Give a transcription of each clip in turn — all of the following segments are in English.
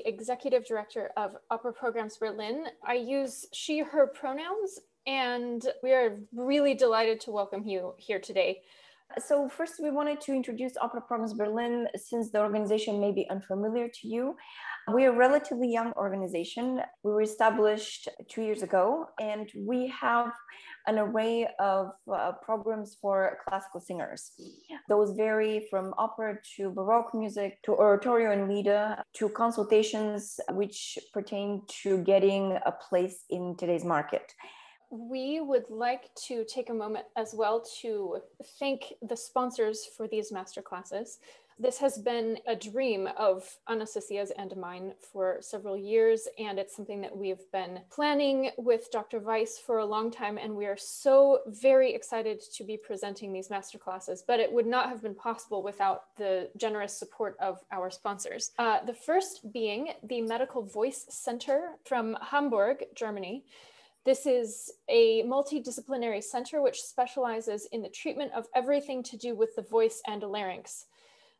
Executive Director of Opera Programs Berlin. I use she, her pronouns, and we are really delighted to welcome you here today. So first, we wanted to introduce Opera Programs Berlin, since the organization may be unfamiliar to you. We're a relatively young organization. We were established 2 years ago, and we have an array of programs for classical singers. Those vary from opera to Baroque music, to oratorio and lieder, to consultations which pertain to getting a place in today's market. We would like to take a moment as well to thank the sponsors for these masterclasses. This has been a dream of Anastasia's and mine for several years, and it's something that we've been planning with Dr. Weiss for a long time, and we are so very excited to be presenting these masterclasses, but it would not have been possible without the generous support of our sponsors. The first being the Medical Voice Center from Hamburg, Germany. This is a multidisciplinary center which specializes in the treatment of everything to do with the voice and larynx.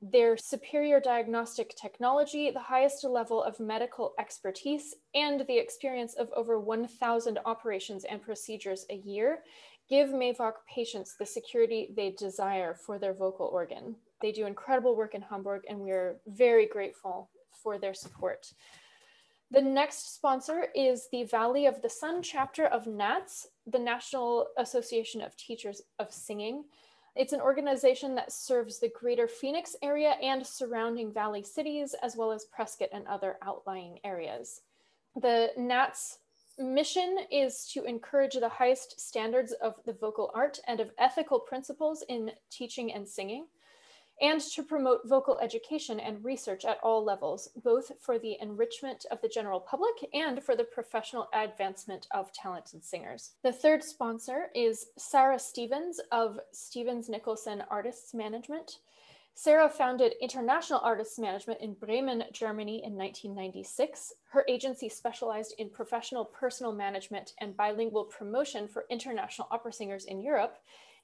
Their superior diagnostic technology, the highest level of medical expertise, and the experience of over 1,000 operations and procedures a year give MAVOC patients the security they desire for their vocal organ. They do incredible work in Hamburg, and we are very grateful for their support. The next sponsor is the Valley of the Sun chapter of NATS, the National Association of Teachers of Singing. It's an organization that serves the greater Phoenix area and surrounding valley cities, as well as Prescott and other outlying areas. The NATS mission is to encourage the highest standards of the vocal art and of ethical principles in teaching and singing, and to promote vocal education and research at all levels, both for the enrichment of the general public and for the professional advancement of talented singers. The third sponsor is Sarah Stevens of Stevens Nicolson Artists Management. Sarah founded International Artists Management in Bremen, Germany in 1996. Her agency specialized in professional personal management and bilingual promotion for international opera singers in Europe,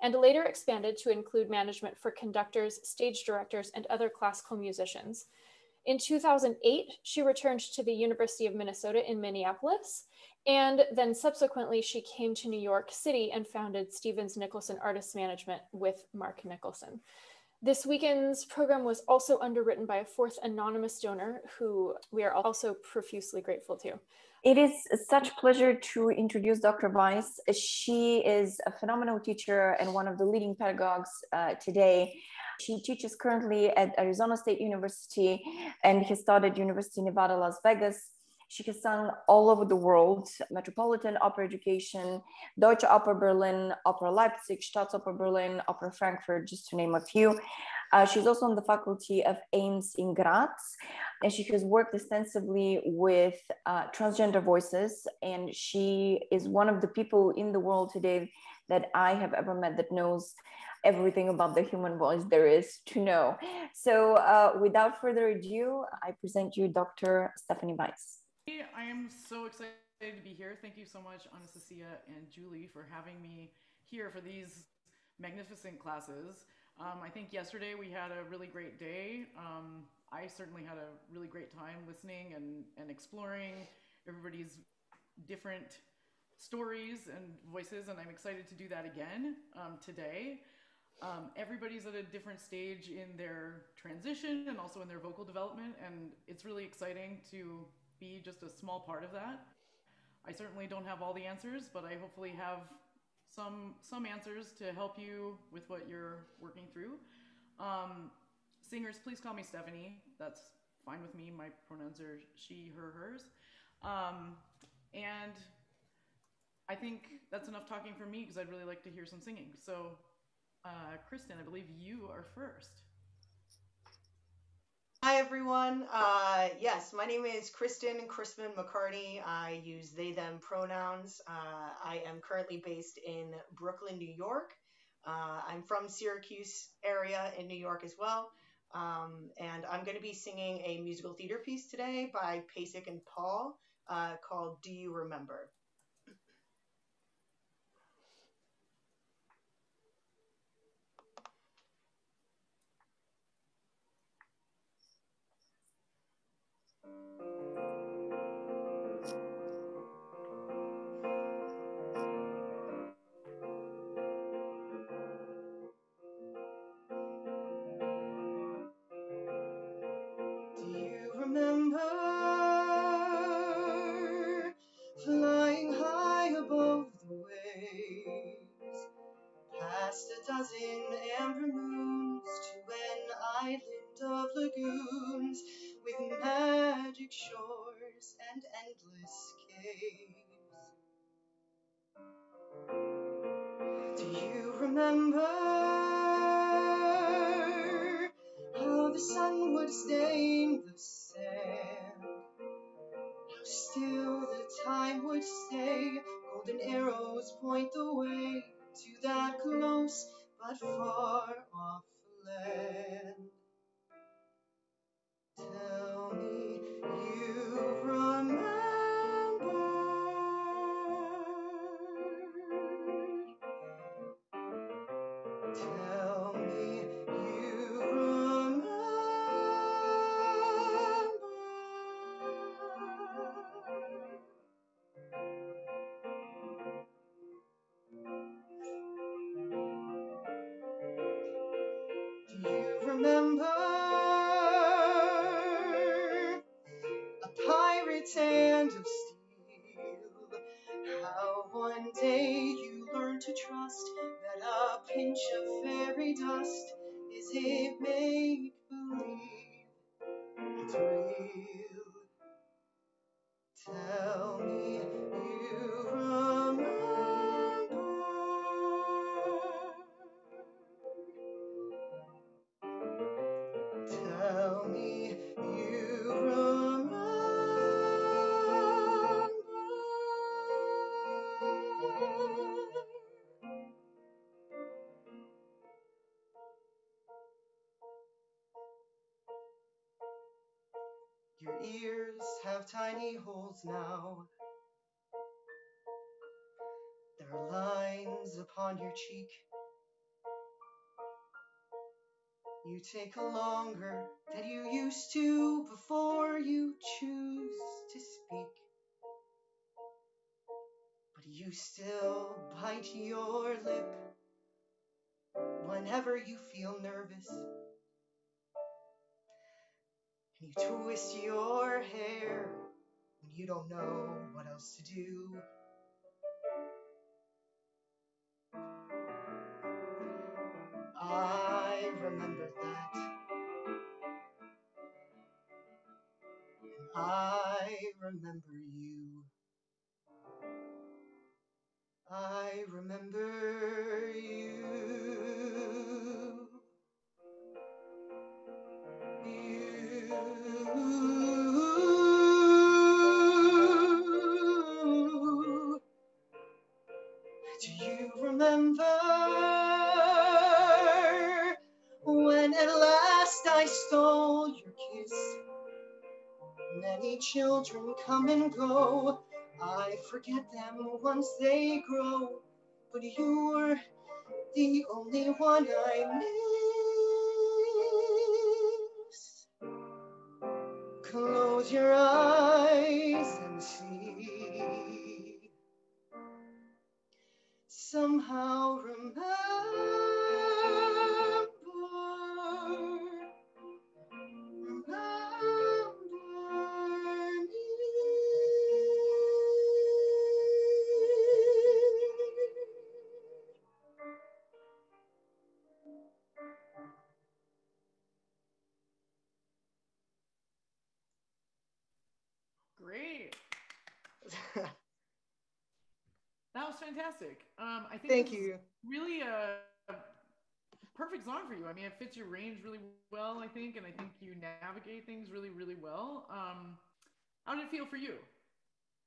and later expanded to include management for conductors, stage directors, and other classical musicians. In 2008, she returned to the University of Minnesota in Minneapolis, and then subsequently she came to New York City and founded Stevens Nicolson Artists Management with Mark Nicholson. This weekend's program was also underwritten by a fourth anonymous donor who we are also profusely grateful to. It is such a pleasure to introduce Dr. Weiss. She is a phenomenal teacher and one of the leading pedagogues today. She teaches currently at Arizona State University and has taught at University of Nevada, Las Vegas. She has sung all over the world: Metropolitan Opera Education, Deutsche Oper Berlin, Opera Leipzig, Staatsoper Berlin, Opera Frankfurt, just to name a few. She's also on the faculty of Ames in Graz, and she has worked extensively with transgender voices, and she is one of the people in the world today that I have ever met that knows everything about the human voice there is to know. So without further ado, I present you Dr. Stephanie Weiss. I am so excited to be here. Thank you so much, Anastasia and Julie, for having me here for these magnificent classes. I think yesterday we had a really great day. I certainly had a really great time listening and exploring everybody's different stories and voices, and I'm excited to do that again today. Everybody's at a different stage in their transition and also in their vocal development, and it's really exciting to be just a small part of that. I certainly don't have all the answers, but I hopefully have some answers to help you with what you're working through. Singers, please call me Stephanie. That's fine with me. My pronouns are she, her, hers. And I think that's enough talking for me because I'd really like to hear some singing. So, Kristyn, I believe you are first. Hi, everyone. Yes, my name is Kristyn Christman-McCarty. I use they, them pronouns. I am currently based in Brooklyn, New York. I'm from Syracuse area in New York as well. And I'm going to be singing a musical theater piece today by Pasek and Paul called Do You Remember? remember flying high above the waves, past a dozen amber moons to an island of lagoons with magic shores and endless caves. Do you remember how the sun would stain the sand? How still the time would stay, golden arrows point the way to that close but far off land. Tell me you remember. Tell me you remember. Do you remember a pirate's hand of steel? How one day you learned to trust that a pinch of fairy dust is a make-believe, it's real. Tell me you remember. Tell me you remember. Your ears have tiny holes now. There are lines upon your cheek. You take longer than you used to before you choose to speak. But you still bite your lip whenever you feel nervous. And you twist your hair when you don't know what else to do. I remember that. I remember you. I remember you. Do you remember when at last I stole your kiss? Many children come and go. I forget them once they grow. But you're the only one I miss. Close your eyes and see. Somehow remember. Great. That was fantastic. I think Thank this you. is really a perfect song for you. I mean, it fits your range really well, I think, and I think you navigate things really, really well. How did it feel for you?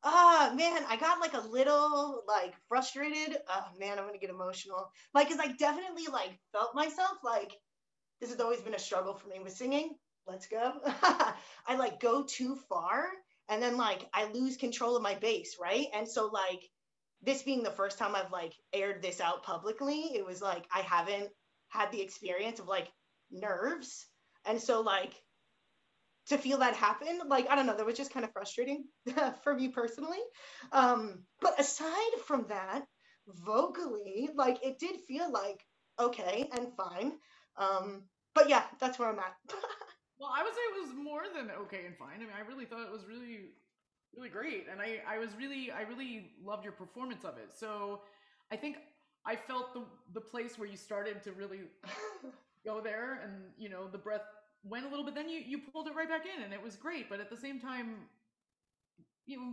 Man, I got like a little like frustrated. Man, I'm gonna get emotional. Like, cause I definitely like felt myself like this has always been a struggle for me with singing. Let's go. I like go too far and then like I lose control of my bass, right? And so like this being the first time I've like aired this out publicly, it was like I haven't had the experience of like nerves. And so like to feel that happen, like I don't know, that was just kind of frustrating for me personally. But aside from that, vocally, like it did feel like okay and fine. But yeah, that's where I'm at. Well, I would say it was more than okay and fine. I mean, I really thought it was really, really great, and I really loved your performance of it. So, I think I felt the place where you started to really go there, and the breath went a little bit. Then you pulled it right back in, and it was great. But at the same time,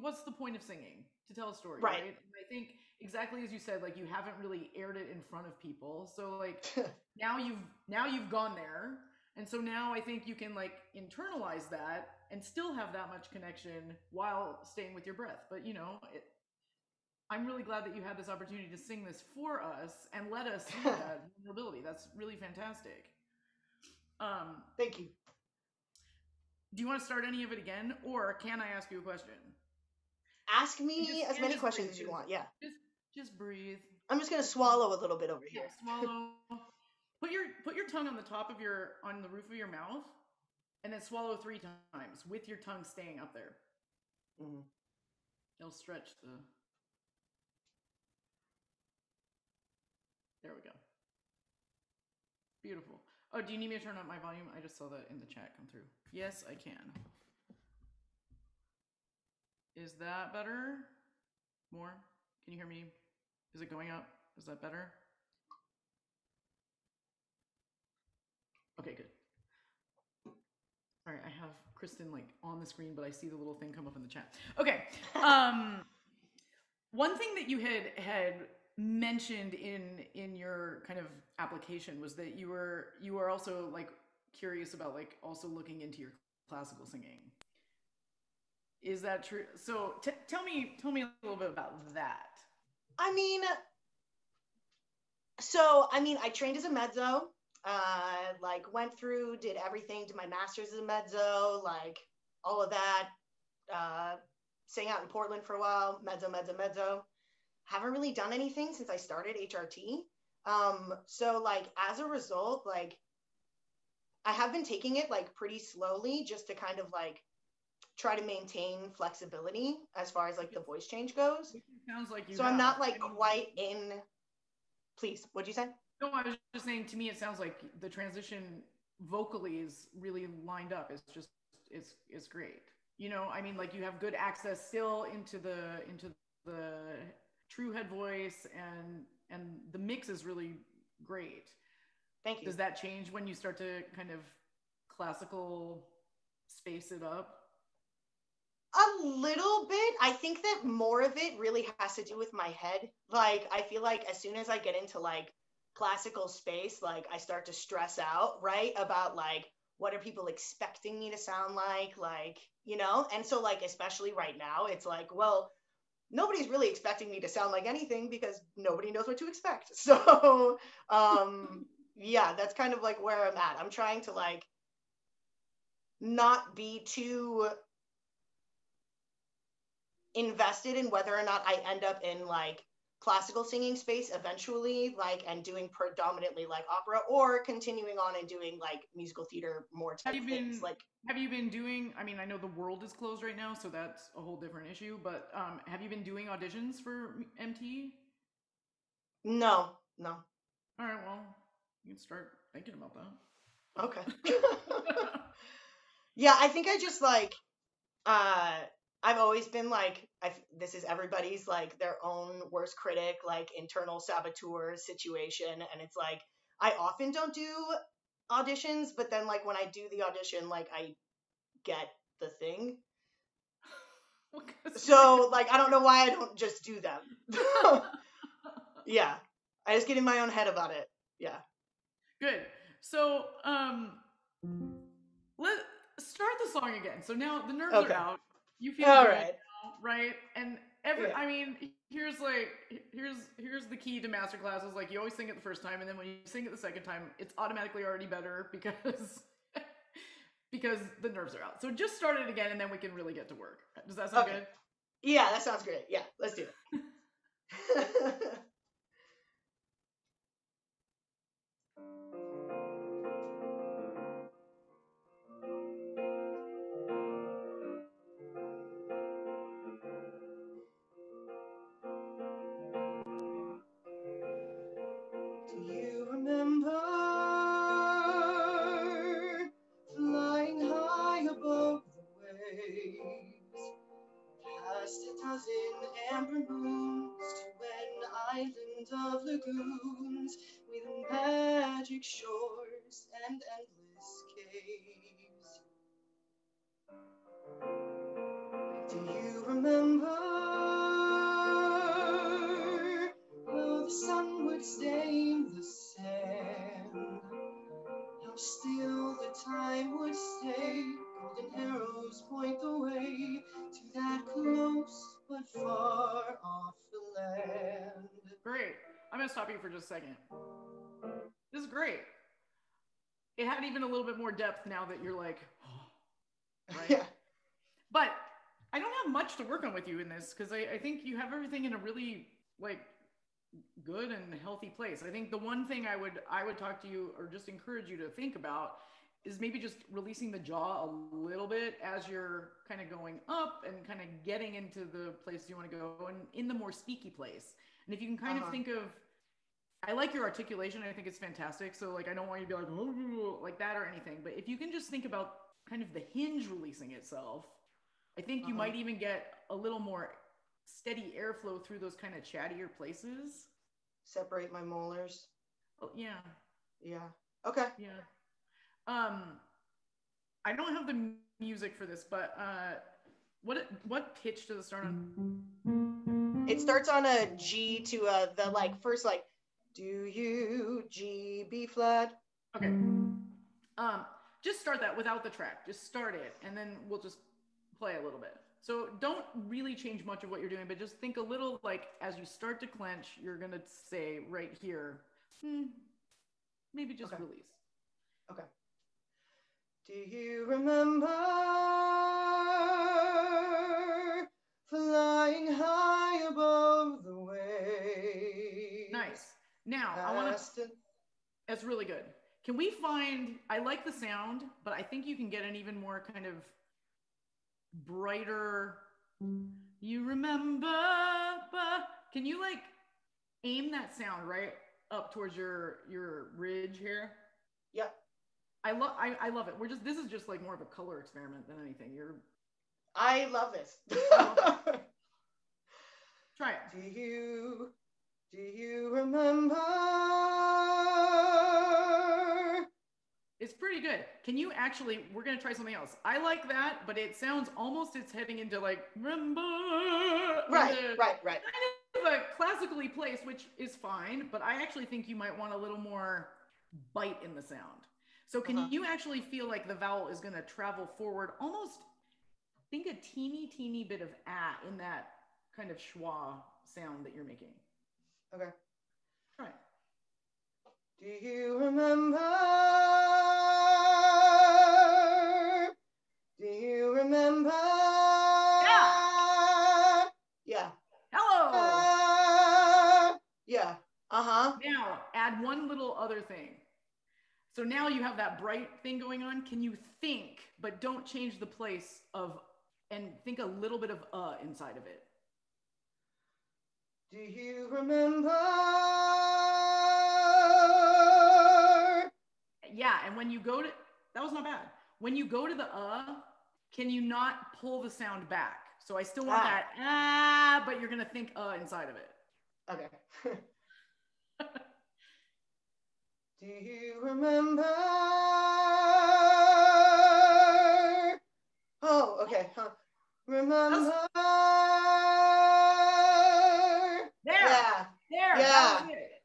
what's the point of singing? To tell a story, right? And I think exactly as you said, like you haven't really aired it in front of people, so like now you've gone there, and so now I think you can like internalize that and still have that much connection while staying with your breath. But I'm really glad that you had this opportunity to sing this for us and let us see that vulnerability. That's really fantastic. Thank you. Do you want to start any of it again, or can I ask you a question? Ask me as many questions as you want. Yeah. Just breathe. I'm just gonna swallow a little bit over here. Yeah, swallow. Put your tongue on the roof of your mouth, and then swallow 3 times with your tongue staying up there. Mm-hmm. It'll stretch the. There we go. Beautiful. Oh, do you need me to turn up my volume? I just saw that in the chat come through. Yes, I can. Is that better? More? Can you hear me? Is it going up? Is that better? Okay, good. All right, I have Kristyn like on the screen, but I see the little thing come up in the chat. Okay. One thing that you had mentioned in your kind of application was that you were also like curious about like also looking into your classical singing. Is that true? So tell me a little bit about that. I mean, I trained as a mezzo, like went through, did everything, did my master's as a mezzo, like all of that, sang out in Portland for a while, mezzo. Haven't really done anything since I started HRT. So like, as a result, like I have been taking it like pretty slowly just to kind of like try to maintain flexibility as far as like the voice change goes. It sounds like you. So I'm not like quite in. Please, what'd you say? No, I was just saying. To me, it sounds like the transition vocally is really lined up. It's great. I mean, like you have good access still into the true head voice, and the mix is really great. Thank you. Does that change when you start to kind of classical space it up? A little bit. I think that more of it really has to do with my head. Like, I feel like as soon as I get into like classical space, like I start to stress out, right? About like, what are people expecting me to sound like, And so like, especially right now, it's like, well, nobody's really expecting me to sound like anything because nobody knows what to expect. So, yeah, that's kind of like where I'm at. I'm trying to like not be too invested in whether or not I end up in like classical singing space eventually, like, and doing predominantly like opera, or continuing on and doing like musical theater more type things. Like, have you been doing, I mean, I know the world is closed right now, so that's a whole different issue, but have you been doing auditions for MT? No. All right, well, you can start thinking about that. Okay. Yeah, I think I just like, I've always been like, this is everybody's like their own worst critic, like internal saboteur situation. And it's like, I often don't do auditions, but then like when I do the audition, like I get the thing. So like, I don't know why I don't just do them. Yeah. I just get in my own head about it. Yeah. Good. So, let's start the song again. So now the nerves are out. You feel all good right. now, right? And I mean, here's the key to Masterclass is like you always sing it the first time, and then when you sing it the second time, it's automatically already better because the nerves are out. So just start it again, and then we can really get to work. Does that sound good? Yeah, that sounds great. Yeah, let's do it. Do you remember flying amber moons to an island of lagoons with magic shores and endless caves. Do you remember how the sun would stain the sand? How still the time would stay, golden arrows point the way to that close but far off land. Great. I'm going to stop you for just a second. This is great. It had even a little bit more depth now that you're like, oh, right? Yeah. But I don't have much to work on with you in this because I think you have everything in a really like good and healthy place. I think the one thing I would talk to you or just encourage you to think about is maybe just releasing the jaw a little bit as you're kind of going up and kind of getting into the place you want to go and in the more speaky place. And if you can kind of think of, I like your articulation. I think it's fantastic. So like, I don't want you to be like, oh, like that or anything, but if you can just think about kind of the hinge releasing itself, I think you might even get a little more steady airflow through those kind of chattier places. Separate my molars. Oh, yeah. Yeah. Okay. Yeah. I don't have the music for this, but what pitch does it start on? It starts on a G to the like first like do you G B flat. Okay. Just start that without the track. Just start it, and then we'll just play a little bit. So don't really change much of what you're doing, but just think a little like as you start to clench, you're gonna say right here, maybe just release. Okay. Do you remember flying high above the waves? Nice. Now I want to. That's really good. Can we find? I like the sound, but I think you can get an even more kind of brighter. You remember? Can you like aim that sound right up towards your ridge here? Yep. I love it. This is just like more of a color experiment than anything. I love this. Try it. Do you remember? It's pretty good. Can you actually, we're going to try something else. I like that, but it sounds almost, it's heading into like, remember. Right. Kind of a classically placed, which is fine, but I actually think you might want a little more bite in the sound. So can you actually feel like the vowel is going to travel forward almost, think a teeny bit of ah in that kind of schwa sound that you're making. Okay. Try it. Do you remember? Do you remember? Yeah. Yeah. Hello. Yeah. Now add one little other thing. So now you have that bright thing going on. Can you think, but don't change the place of, and think a little bit of inside of it. Do you remember? Yeah, and when you go to, that was not bad. When you go to the can you not pull the sound back? So I still want that but you're gonna think inside of it. Okay. Do you remember? Oh, okay. Remember? There. Yeah. There. Yeah. That was it.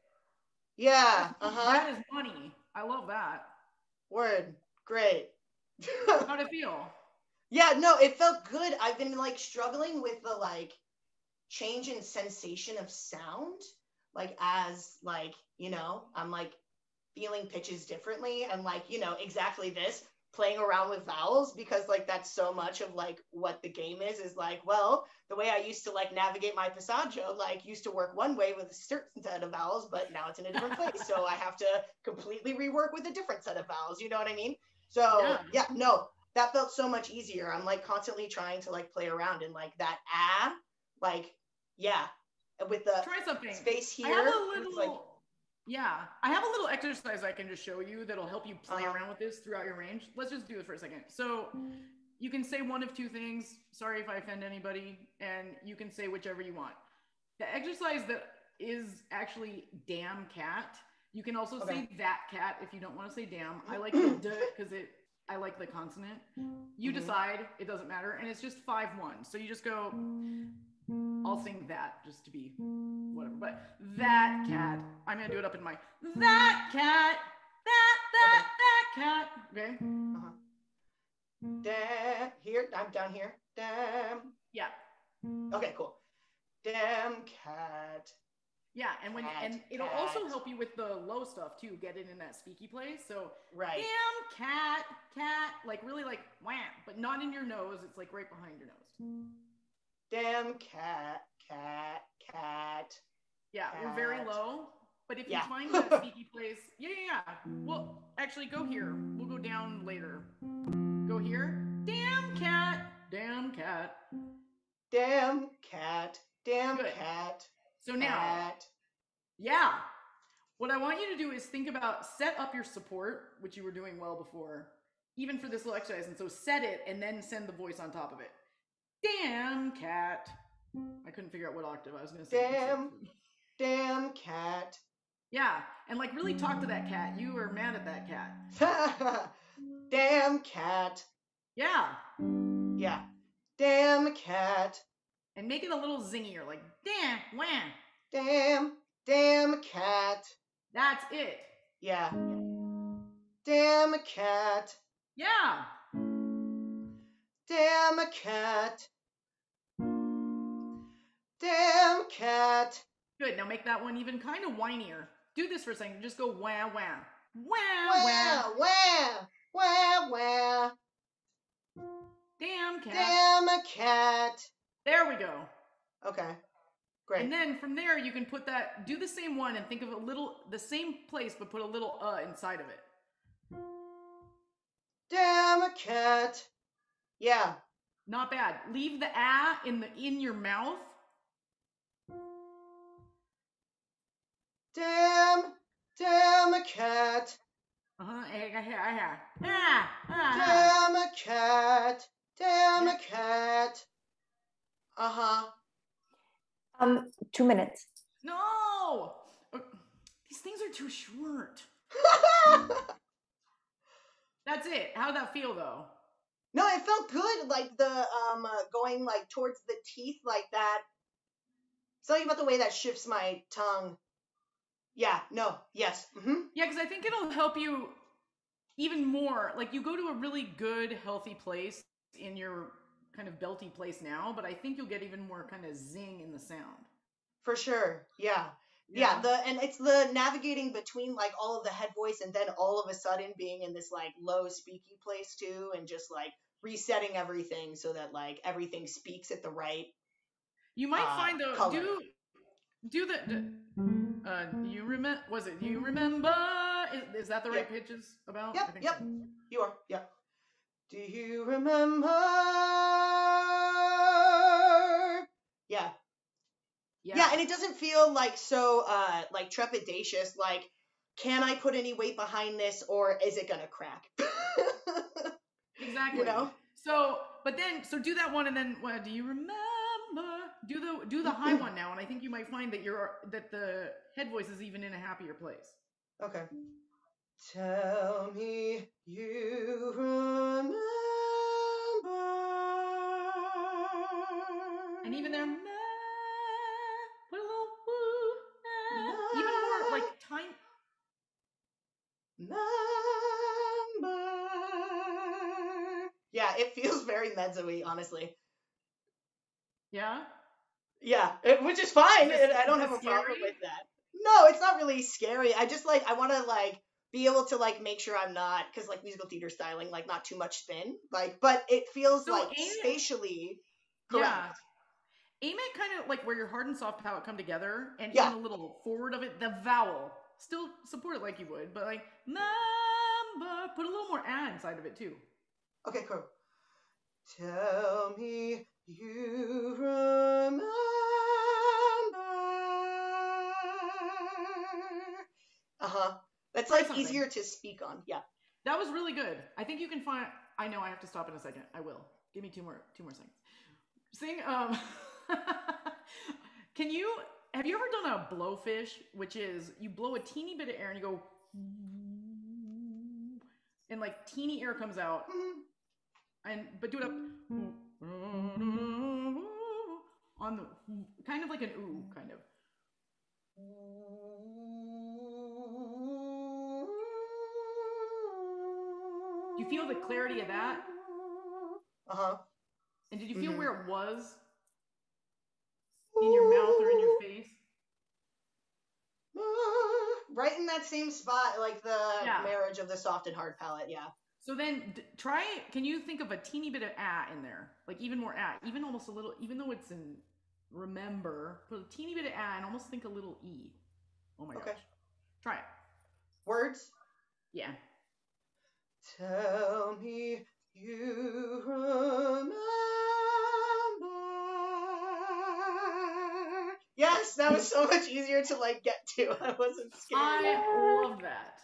Yeah. That is money. I love that. Word. Great. How'd it feel? Yeah, no, it felt good. I've been like struggling with the like change in sensation of sound. Like as like, you know, I'm like feeling pitches differently and like, you know, exactly this, playing around with vowels, because like that's so much of like what the game is like, well, the way I used to like navigate my passaggio like used to work one way with a certain set of vowels, but now it's in a different place. So I have to completely rework with a different set of vowels. You know what I mean? So yeah, no, that felt so much easier. I'm like constantly trying to like play around in like that like, yeah, with the try something. Space here. I have a little, I have a little exercise I can just show you that'll help you play around with this throughout your range. Let's just do it for a second. So You can say one of two things. Sorry if I offend anybody. And you can say whichever you want. The exercise that is actually damn cat. You can also say that cat if you don't want to say damn. I like the d because I like the consonant. You decide. It doesn't matter. And it's just 5-1. So you just go, I'll sing that just to be whatever. But that cat. I'm going to do it up in my, that cat. That cat. Okay? Damn. Here. I'm down here. Damn. Yeah. Okay, cool. Damn cat. Yeah, and it'll also help you with the low stuff too. Get it in that speaky place. So damn cat, like really like wham, but not in your nose. It's like right behind your nose. Damn cat. Yeah, we're very low. But if you find that speaky place, yeah. Well, actually, go here. We'll go down later. Go here. Damn cat. Damn cat. Damn cat. Damn Good. cat. So now, what I want you to do is think about, set up your support, which you were doing well before, even for this little exercise. And so set it and then send the voice on top of it. Damn cat. I couldn't figure out what octave I was going to say. Damn cat. Yeah. And like really talk to that cat. You are mad at that cat. Damn cat. Yeah. Yeah. Damn cat. And make it a little zingier, like damn, wham. Damn cat. That's it. Yeah. Damn cat. Yeah. Damn cat. Damn cat. Good. Now make that one even kind of whinier. Do this for a second. Just go wah, wah. Wah. Damn cat. Damn cat. There we go. Okay. Great. And then from there, you can put that, do the same one and think of the same place, but put a little inside of it. Damn cat. Yeah. Not bad. Leave the in your mouth. Damn cat. Damn cat. 2 minutes. No! These things are too short. That's it. How'd that feel though? No, it felt good. Like the going like towards the teeth like that. Something about the way that shifts my tongue. Yeah, no, yes. Mm-hmm. Yeah, because I think it'll help you even more. Like you go to a really good, healthy place in your kind of belty place now, but I think you'll get even more kind of zing in the sound. For sure. Yeah. And it's the navigating between like all of the head voice and then all of a sudden being in this like low speaky place too, and just like resetting everything so that like everything speaks at the right. You might find though, color. do you remember? Was it you remember? Is that the right pitches about? Yep. I think So. You are. Yep. Do you remember? Yeah. Yeah, and it doesn't feel like so like trepidatious, like can I put any weight behind this or is it gonna crack? Exactly. You know? So do that one and then do you remember? Do the high one now, and I think you might find that the head voice is even in a happier place. Okay. Tell me you remember. And even there, put a little woo, even more like time. Number. Yeah, it feels very mezzo-y, honestly. Yeah? Yeah, which is fine. I don't have a problem with that. No, it's not really scary. I just I want to be able to make sure I'm not, because musical theater styling, not too much spin. But it feels spatially correct. Yeah. Aim it kind of where your hard and soft palate come together, and even a little forward of it, the vowel. Still support it like you would, but number, put a little more inside of it too. Okay, cool. Tell me you remember. That's easier to speak on. Yeah. That was really good. I think you can find I know I have to stop in a second. I will. Give me two more seconds. Sing. Have you ever done a blowfish, which is you blow a teeny bit of air and you go, and like teeny air comes out, but do it up on the kind of like an ooh kind of. Do you feel the clarity of that? And did you feel where it was? In your mouth or in your face? Right in that same spot, like the marriage of the soft and hard palate, yeah. So then can you think of a teeny bit of in there? Like even more even almost a little, even though it's in remember, put a teeny bit of and almost think a little E. Oh my gosh. Try it. Words? Yeah. Tell me you remember. Yes, that was so much easier to like get to. I wasn't scared. I love that.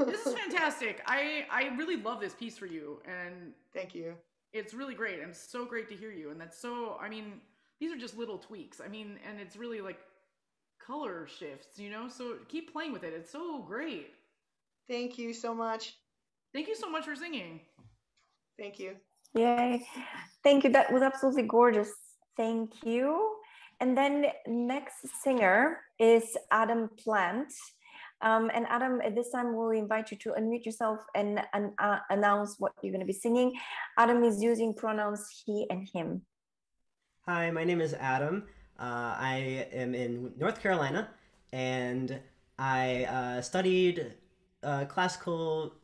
This is fantastic. I really love this piece for you, and thank you. It's really great, and so great to hear you. And that's so, I mean, these are just little tweaks. I mean, and it's really like color shifts, you know? So keep playing with it. It's so great. Thank you so much. Thank you so much for singing. Thank you. Yay. Thank you. That was absolutely gorgeous. Thank you. And then next singer is Adam Plant. And Adam, at this time, we'll invite you to unmute yourself and announce what you're going to be singing. Adam is using pronouns he and him. Hi, my name is Adam. I am in North Carolina, and I studied classical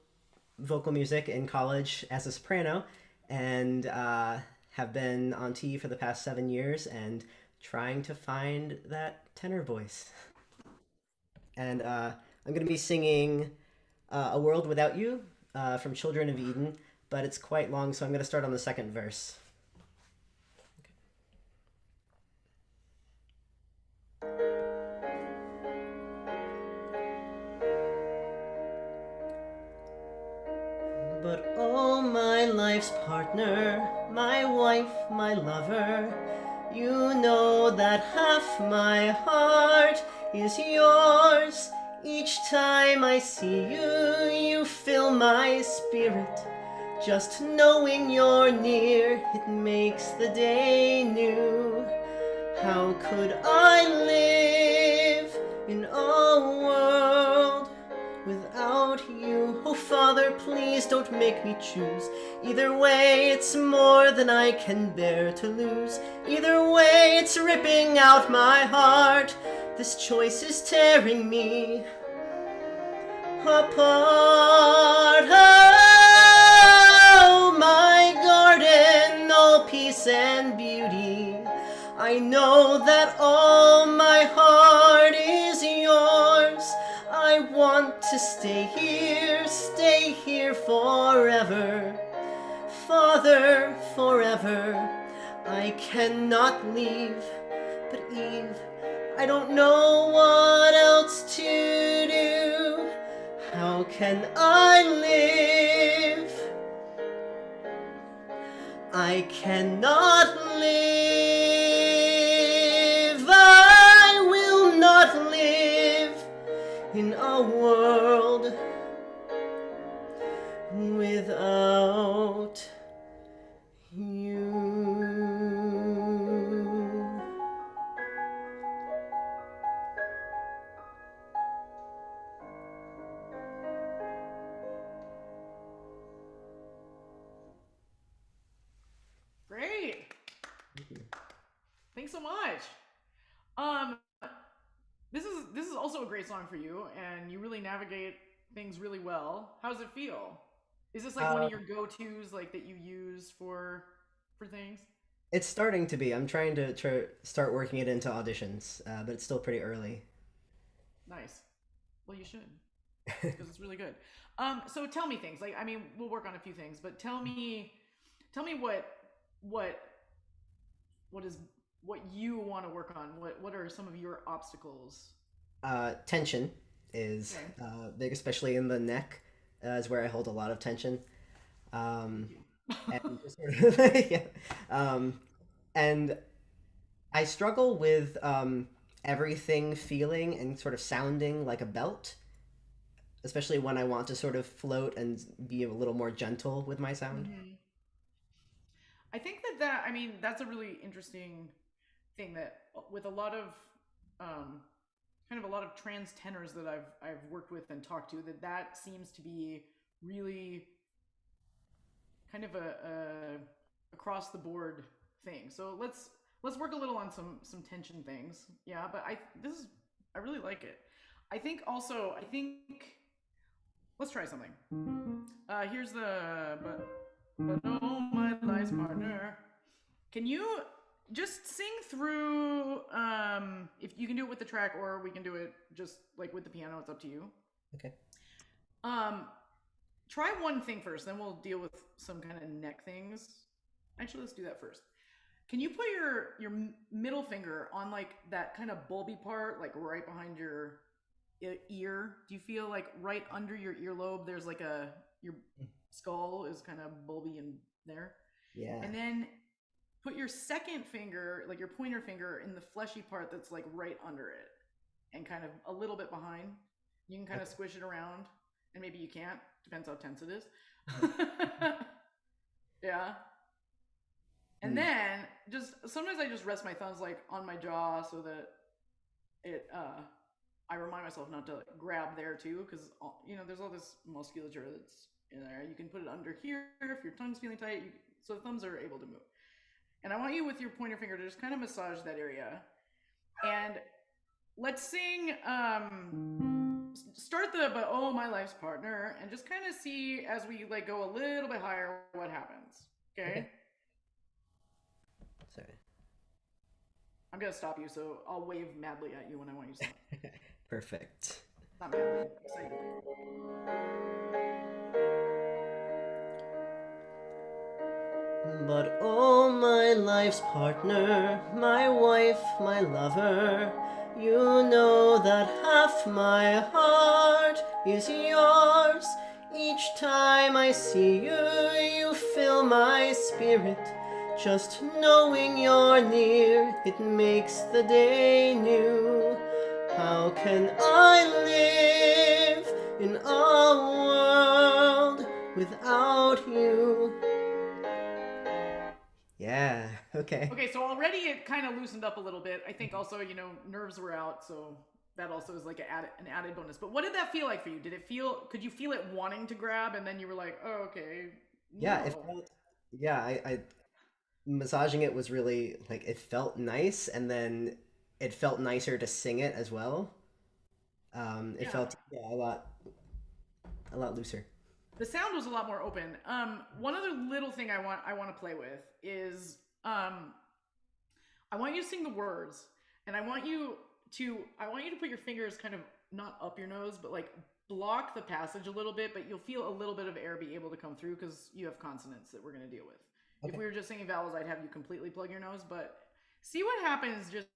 vocal music in college as a soprano, and have been on TV for the past 7 years and trying to find that tenor voice. And I'm going to be singing A World Without You from Children of Eden, but it's quite long, so I'm going to start on the second verse. But oh, my life's partner, my wife, my lover, you know that half my heart is yours. Each time I see you, you fill my spirit. Just knowing you're near, it makes the day new. How could I live in a world without you? Oh, Father, please don't make me choose. Either way, it's more than I can bear to lose. Either way, it's ripping out my heart. This choice is tearing me apart. Oh, my garden, all peace and beauty. I know that all my heart is yours. I want to stay here forever. Father, forever. I cannot leave, but Eve, I don't know what else to do. How can I live? I cannot live. I will not live in a world without you. Great. Thank you. Thanks so much. This is also a great song for you, and you really navigate things really well. How does it feel? Is this like one of your go-tos, like that you use for things? It's starting to be. I'm trying to start working it into auditions, but it's still pretty early. Nice. Well, you should, because it's really good. So tell me things. Like, I mean, we'll work on a few things, but tell me what you want to work on. What are some of your obstacles? Tension is big, especially in the neck, is where I hold a lot of tension. And just sort of, yeah. And I struggle with everything feeling and sort of sounding like a belt, especially when I want to sort of float and be a little more gentle with my sound. I think I mean, that's a really interesting thing that with a lot of kind of a lot of trans tenors that I've worked with and talked to, that seems to be really kind of a across the board thing. So let's work a little on some tension things. Yeah, but I really like it. I think let's try something. Here's the but oh my life's partner. Can you just sing through if you can do it with the track or we can do it just like with the piano, it's up to you. Okay. Try one thing first, then we'll deal with some kind of neck things. Actually, let's do that first. Can you put your middle finger on like that kind of bulby part, like right behind your ear? Do you feel like right under your earlobe there's like your skull is kind of bulby in there? Yeah. And then put your second finger, like your pointer finger, in the fleshy part that's like right under it and kind of a little bit behind. You can kind of squish it around, and maybe you can't. Depends how tense it is. Yeah. And then sometimes I just rest my thumbs like on my jaw so that I remind myself not to grab there too, because there's all this musculature that's in there. You can put it under here if your tongue's feeling tight, so the thumbs are able to move. And I want you with your pointer finger to just kind of massage that area. And let's sing, start the But Oh My Life's Partner, and just kind of see as we like go a little bit higher what happens. Okay? Sorry. I'm going to stop you, so I'll wave madly at you when I want you to stop. Perfect. Not madly, excitedly. But oh my life's partner, my wife, my lover, you know that half my heart is yours. Each time I see you, you fill my spirit. Just knowing you're near, it makes the day new. How can I live in a world without you? Yeah, okay. Okay, so already it kind of loosened up a little bit. I think also, nerves were out, so that also is like an added bonus. But what did that feel like for you? Could you feel it wanting to grab, and then you were like, oh, okay. Yeah, it felt, I massaging it was really, like, it felt nice, and then it felt nicer to sing it as well. It felt, a lot looser. The sound was a lot more open. One other little thing I want to play with is I want you to sing the words, and I want you to put your fingers kind of not up your nose, but like block the passage a little bit, but you'll feel a little bit of air be able to come through because you have consonants that we're going to deal with. Okay. If we were just singing vowels, I'd have you completely plug your nose, but see what happens just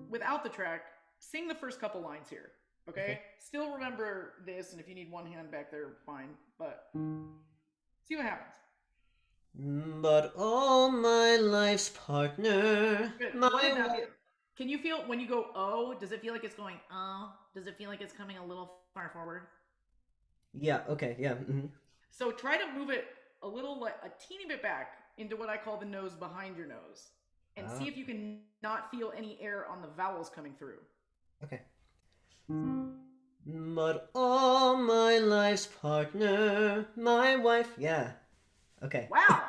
without the track. Sing the first couple lines here. Okay? Still remember this, and if you need one hand back there, fine. But see what happens. But oh my life's partner. Good. Can you feel when you go oh? Does it feel like it's going oh? Does it feel like it's coming a little far forward? Yeah. Okay. Yeah. Mm-hmm. So try to move it a little, like a teeny bit back into what I call the nose behind your nose, and see if you can not feel any air on the vowels coming through. Okay. But oh my life's partner, my wife. Yeah. Okay. Wow.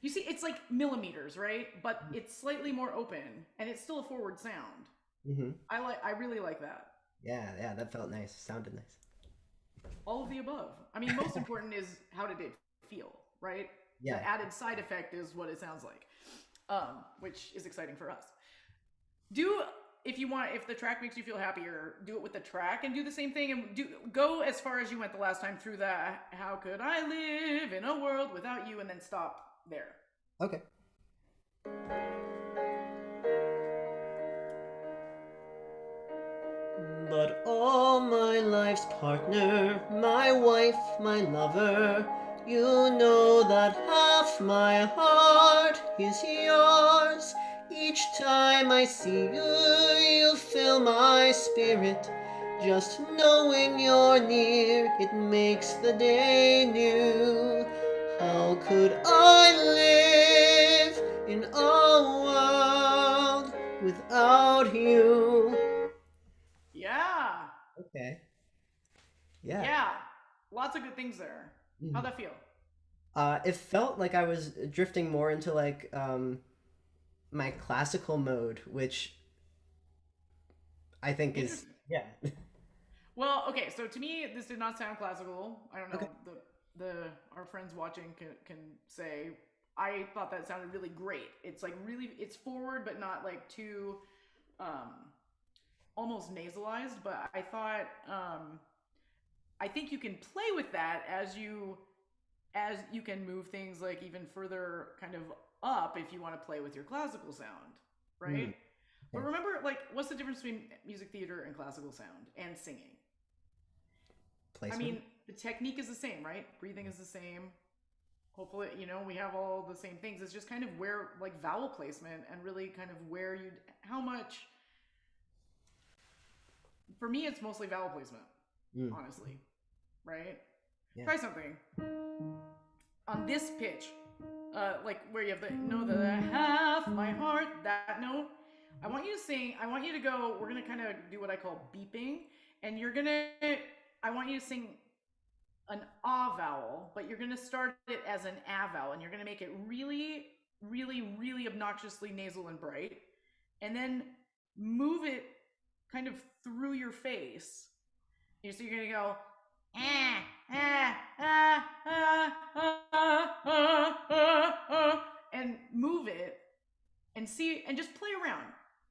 You see, it's like millimeters, right? But it's slightly more open, and it's still a forward sound. Mm-hmm. I really like that. Yeah, that felt nice. Sounded nice. All of the above. I mean, most important is how did it feel, right? Yeah. The added side effect is what it sounds like, which is exciting for us. If the track makes you feel happier, do it with the track and do the same thing, and go as far as you went the last time through that. How could I live in a world without you? And then stop there. Okay. But oh my life's partner, my wife, my lover, You know that half my heart is yours. Each time I see you, you fill my spirit. Just knowing you're near, it makes the day new. How could I live in a world without you? Yeah. Okay. Yeah. Yeah. Lots of good things there. How'd that feel? It felt like I was drifting more into like my classical mode, which I think is yeah. Well, okay, so to me, this did not sound classical. I don't know. Okay. The our friends watching can say I thought that sounded really great. It's like really it's forward, but not like too almost nasalized. But I thought I think you can play with that as you can move things like even further kind of up if you want to play with your classical sound, right? But remember, like, what's the difference between music theater and classical sound and singing? Placement? I mean, the technique is the same, right? Breathing is the same. Hopefully, you know, we have all the same things. It's just kind of where, like, vowel placement and really kind of where you, how much. For me, it's mostly vowel placement, honestly, right? Yeah. Try something. On this pitch, like where you have the know the half my heart, that note. I want you to sing, I want you to go, we're going to kind of do what I call beeping, and you're going to, I want you to sing an ah vowel, but you're going to start it as an ah vowel, and you're going to make it really, really, really obnoxiously nasal and bright, and then move it kind of through your face. So you're going to go, ah, ah, ah, ah, ah, ah, ah, and move it, and see, and just play around.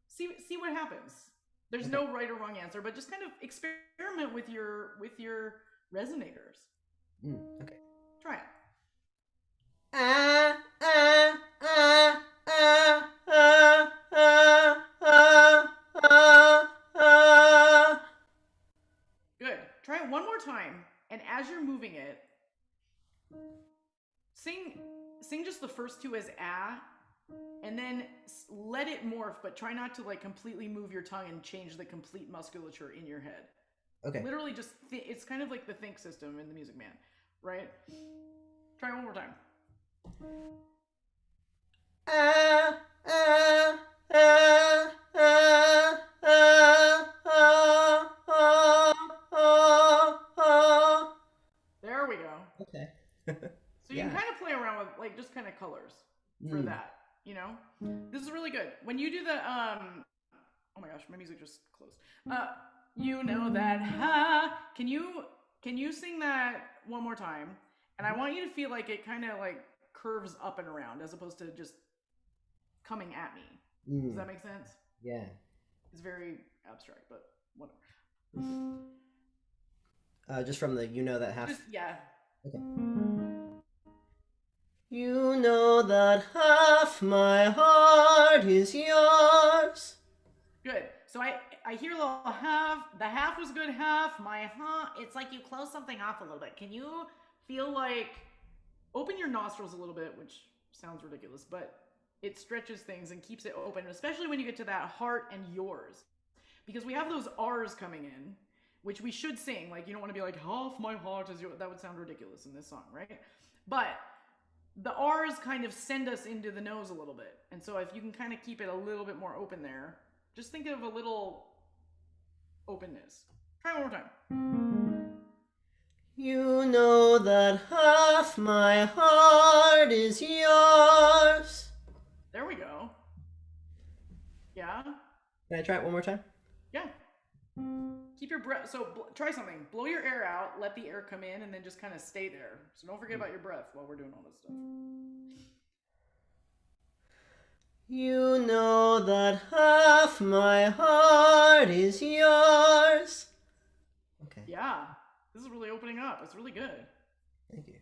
See what happens. There's no right or wrong answer, but just kind of experiment with your resonators. Okay. Try it. Ah, ah, ah, ah, ah, ah, ah, ah, ah. Good. Try it one more time, and as you're moving it, sing just the first two as ah, and then let it morph, but try not to like completely move your tongue and change the complete musculature in your head. Okay. Literally just, it's kind of like the think system in the Music Man, right? Try it one more time. Ah, ah, ah, ah, ah, ah, ah, ah. There we go. Okay. So you can kind of play around with like just kind of colors for that. You know, this is really good. When you do the oh my gosh, my music just closed. You know that ha. Can you sing that one more time? And I want you to feel like it kind of like curves up and around as opposed to just coming at me. Does that make sense? Yeah. It's very abstract, but whatever. Just from the you know that half. Yeah. Okay. You know that half my heart is yours. Good. So I hear a little half. The half was good. Half my it's like you close something off a little bit. Can you feel like open your nostrils a little bit, which sounds ridiculous, but it stretches things and keeps it open, especially when you get to that heart and yours, because we have those R's coming in, which we should sing. Like you don't want to be like half my heart is yours. That would sound ridiculous in this song, right? But the R's kind of send us into the nose a little bit. And so if you can kind of keep it a little bit more open there, just think of a little openness. Try one more time. You know that half my heart is yours. There we go. Yeah? Can I try it one more time? Yeah. Keep your breath. So try something. Blow your air out, let the air come in, and then just kind of stay there. So don't forget about your breath while we're doing all this stuff. You know that half my heart is yours. Okay. Yeah. This is really opening up. It's really good. Thank you.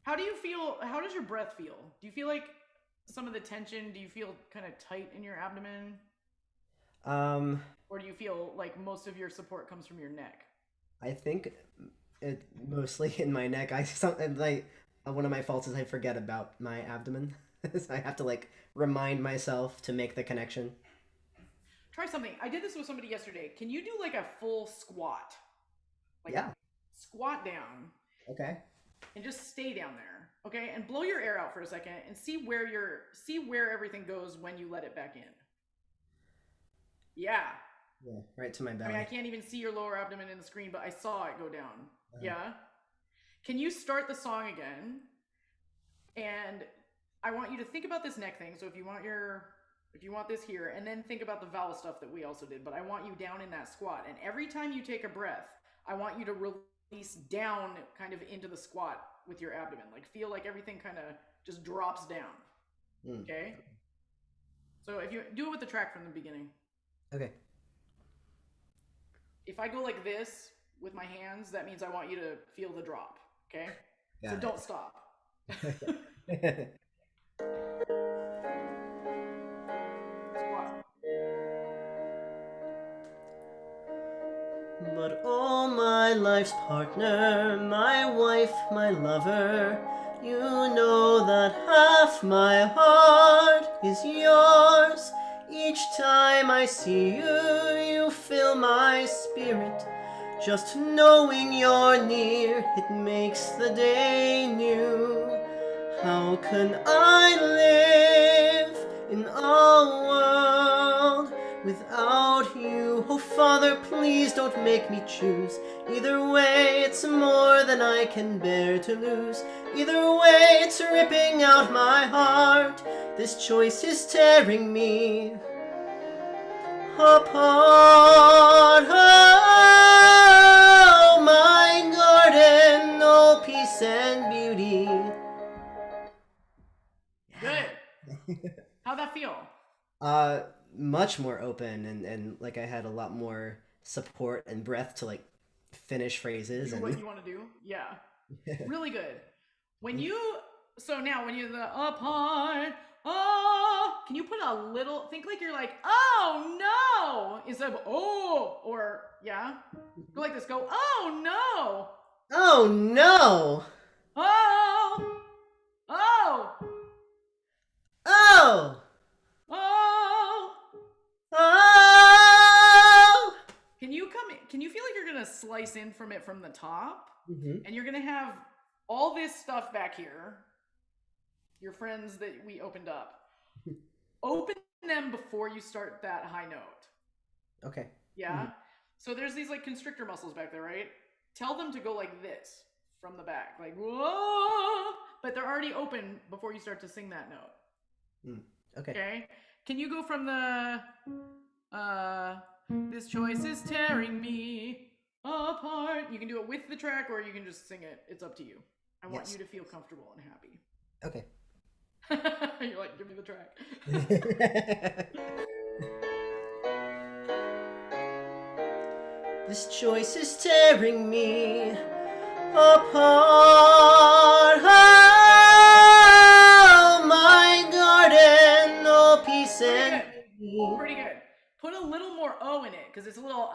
How do you feel? How does your breath feel? Do you feel like some of the tension, do you feel kind of tight in your abdomen? Or do you feel like most of your support comes from your neck? I think mostly in my neck. One of my faults is I forget about my abdomen. So I have to like remind myself to make the connection. Try something. I did this with somebody yesterday. Can you do like a full squat? Like Yeah. Squat down. Okay. And just stay down there. Okay? And blow your air out for a second and see where everything goes when you let it back in. Yeah. Yeah, right to my belly. I mean, I can't even see your lower abdomen in the screen, but I saw it go down. Yeah. Can you start the song again? And I want you to think about this neck thing. So if you want this here, and then think about the vowel stuff that we also did, but I want you down in that squat. And every time you take a breath, I want you to release down kind of into the squat with your abdomen. Like feel like everything kind of just drops down. Okay? So if you do it with the track from the beginning. Okay. If I go like this with my hands, that means I want you to feel the drop. Okay? Got it. Don't stop. But oh, my life's partner, my wife, my lover, you know that half my heart is yours. Each time I see you, you fill my spirit. Just knowing you're near, it makes the day new. How can I live in a world without you? Oh, Father, please don't make me choose. Either way, it's more than I can bear to lose. Either way, it's ripping out my heart. This choice is tearing me apart. Oh, my garden, all peace and beauty. Good. How'd that feel? Much more open and like I had a lot more support and breath to like finish phrases Do and what you want to do. Yeah. Really good. When you're the apart, oh, can you put a little, think like you're like, oh no, instead of oh, or yeah, go like this, go, oh no. Oh no. Oh, oh, Oh. oh. Oh. Can you feel like you're gonna slice in from it from the top? Mm-hmm. And you're gonna have all this stuff back here, your friends that we opened up. Open them before you start that high note. Okay. Yeah? Mm-hmm. So there's these like constrictor muscles back there, right? Tell them to go like this from the back, like whoa, but they're already open before you start to sing that note. Okay. Okay? Can you go from the this choice is tearing me apart? You can do it with the track or you can just sing it. It's up to you. I want you to feel comfortable and happy. Okay. You're like, give me the track. This choice is tearing me apart. Oh, my garden, all peace and beauty. Pretty good. Put a little more O in it because it's a little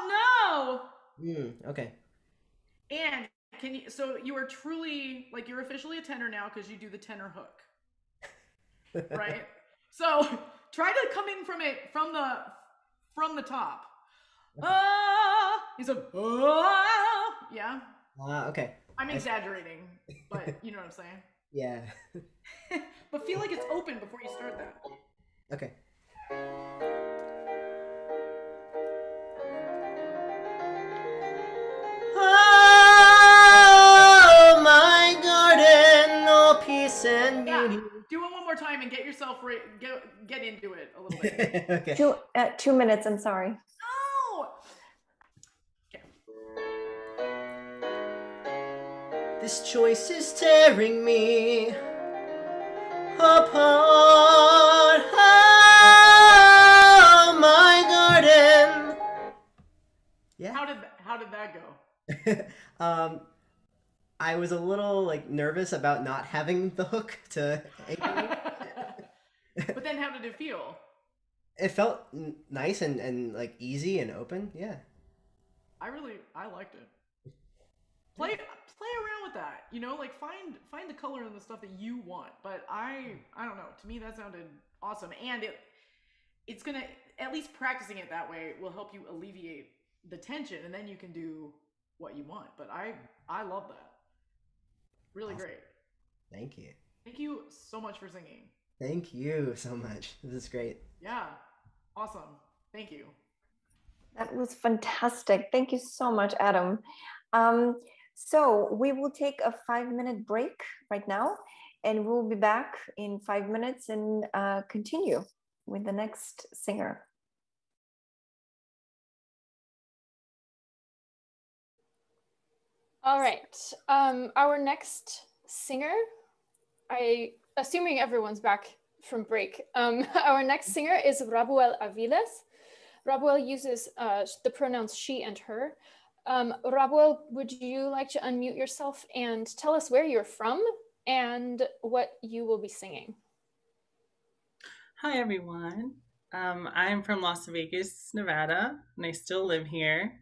no. Okay. And so you are truly like you're officially a tenor now because you do the tenor hook, right? So try to come in from the top. He's a yeah. Okay. I'm exaggerating, but you know what I'm saying. Yeah. But feel like it's open before you start that. Okay. Oh, my garden, all peace and beauty. Yeah. Do it one more time and get yourself get into it a little bit. Okay. 2 minutes, I'm sorry. Oh. Okay. This choice is tearing me apart. Oh, my garden. Yeah. How did that go? I was a little like nervous about not having the hook to. But then how did it feel? It felt nice and like easy and open. Yeah. I liked it. Play around with that, you know, like find the color in the stuff that you want. But I don't know. To me, that sounded awesome, and it's gonna, at least practicing it that way will help you alleviate the tension, and then you can do what you want. But I love that. Really Awesome. great. Thank you. Thank you so much for singing. Thank you so much. This is great. Yeah, awesome. Thank you. That was fantastic. Thank you so much, Adam. So we will take a 5-minute break right now, and we'll be back in 5 minutes and continue with the next singer. All right. Our next singer, assuming everyone's back from break, our next singer is Rabuel Aviles. Rabuel uses the pronouns she and her. Rabuel, would you like to unmute yourself and tell us where you're from and what you will be singing? Hi, everyone. I'm from Las Vegas, Nevada, and I still live here.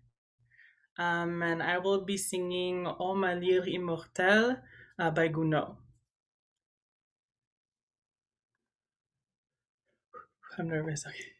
And I will be singing O ma lyre immortelle by Gounod. I'm nervous. Okay.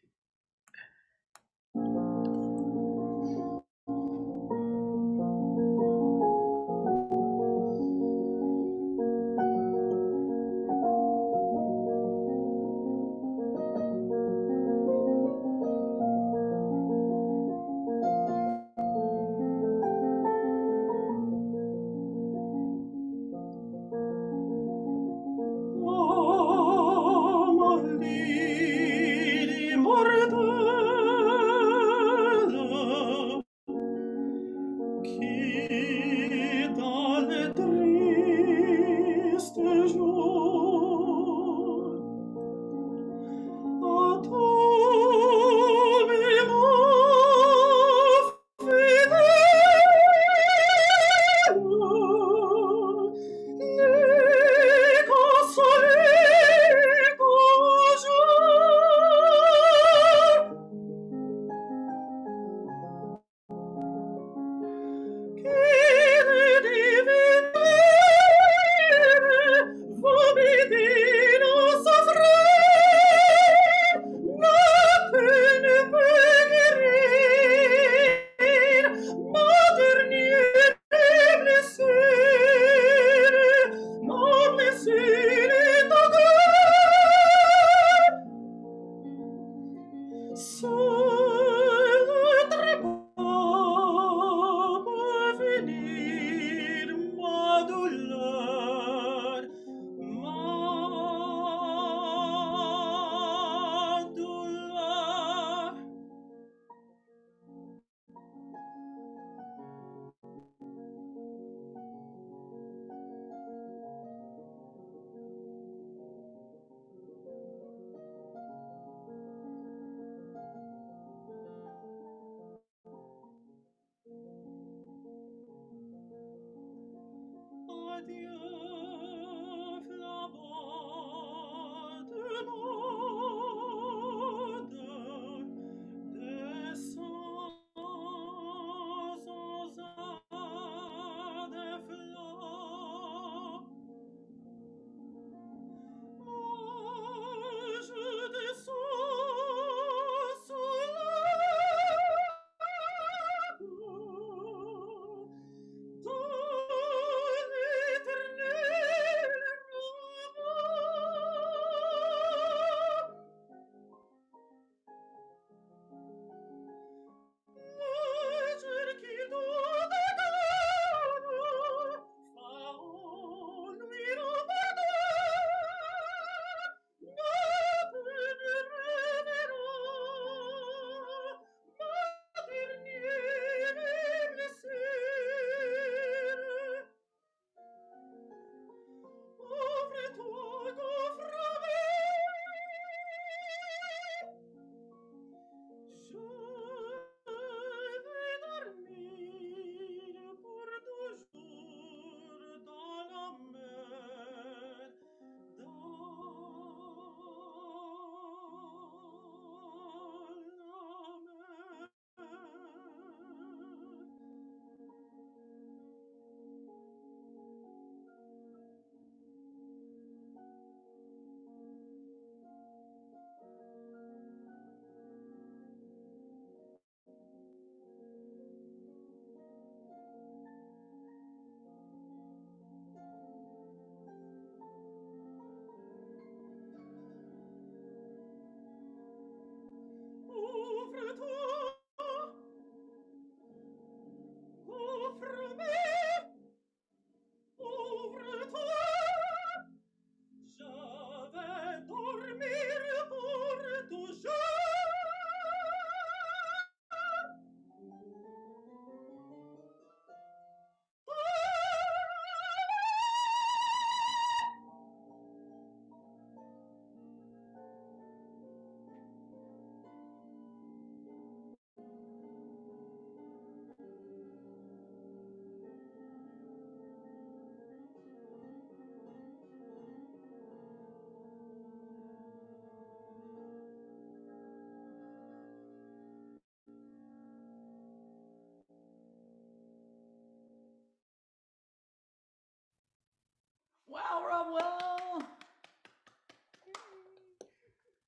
Rabuel.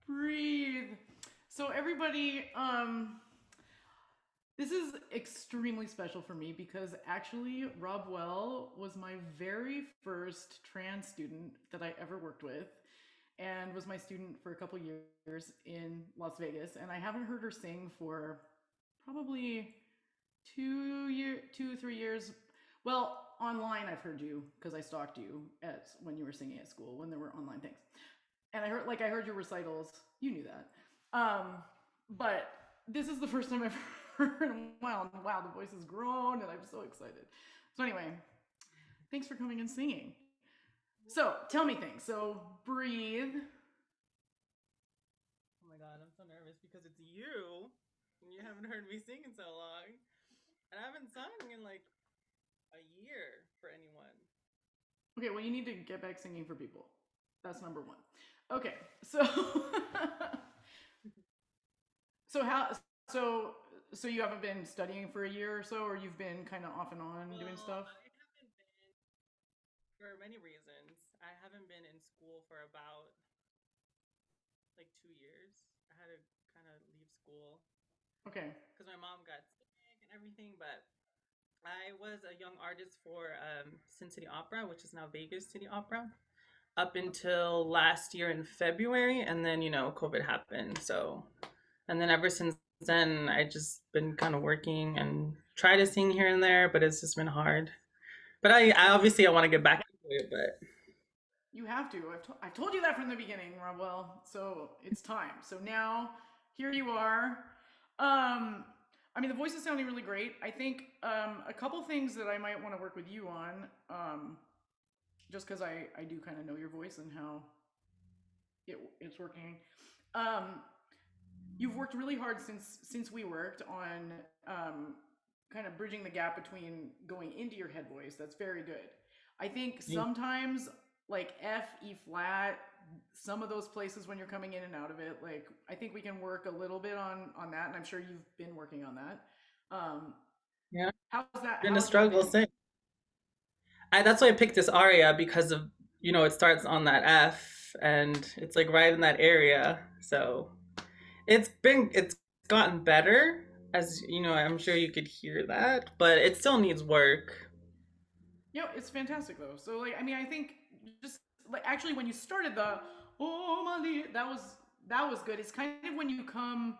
Breathe. So everybody, this is extremely special for me because actually Rabuel was my very first trans student that I ever worked with and was my student for a couple years in Las Vegas. And I haven't heard her sing for probably 3 years. Well, online I've heard you because I stalked you when you were singing at school, when there were online things. And I heard your recitals. You knew that. But this is the first time I've heard in a while. And wow, the voice has grown and I'm so excited. So anyway, thanks for coming and singing. So tell me things. So breathe. Oh my God, I'm so nervous because it's you. And you haven't heard me sing in so long. And I haven't sung in like a year for anyone. Okay, well, you need to get back singing for people. That's number one. Okay, so so you haven't been studying for a year or so, or you've been kind of off and on doing stuff? I haven't been, for many reasons. I haven't been in school for about like 2 years. I had to kind of leave school. Okay. Because my mom got sick and everything, but I was a young artist for Sin City Opera, which is now Vegas City Opera, up until last year in February, and then COVID happened. So, and then ever since then, I just been kind of working and try to sing here and there, but it's just been hard. But I obviously I want to get back into it, but you have to. I've told you that from the beginning, Rabuel. So it's time. So now here you are. I mean, the voice is sounding really great. I think a couple things that I might want to work with you on, just because I do kind of know your voice and how it's working. You've worked really hard since we worked on kind of bridging the gap between going into your head voice. That's very good. I think sometimes like F, E flat, some of those places when you're coming in and out of it, like I think we can work a little bit on that, and I'm sure you've been working on that. Yeah, how's that been a struggle since. That's why I picked this aria, because of it starts on that F and it's like right in that area. So it's gotten better, as I'm sure you could hear that, but it still needs work. It's fantastic though. So like I mean, I think just like actually when you started the oh my, that was good. It's kind of when you come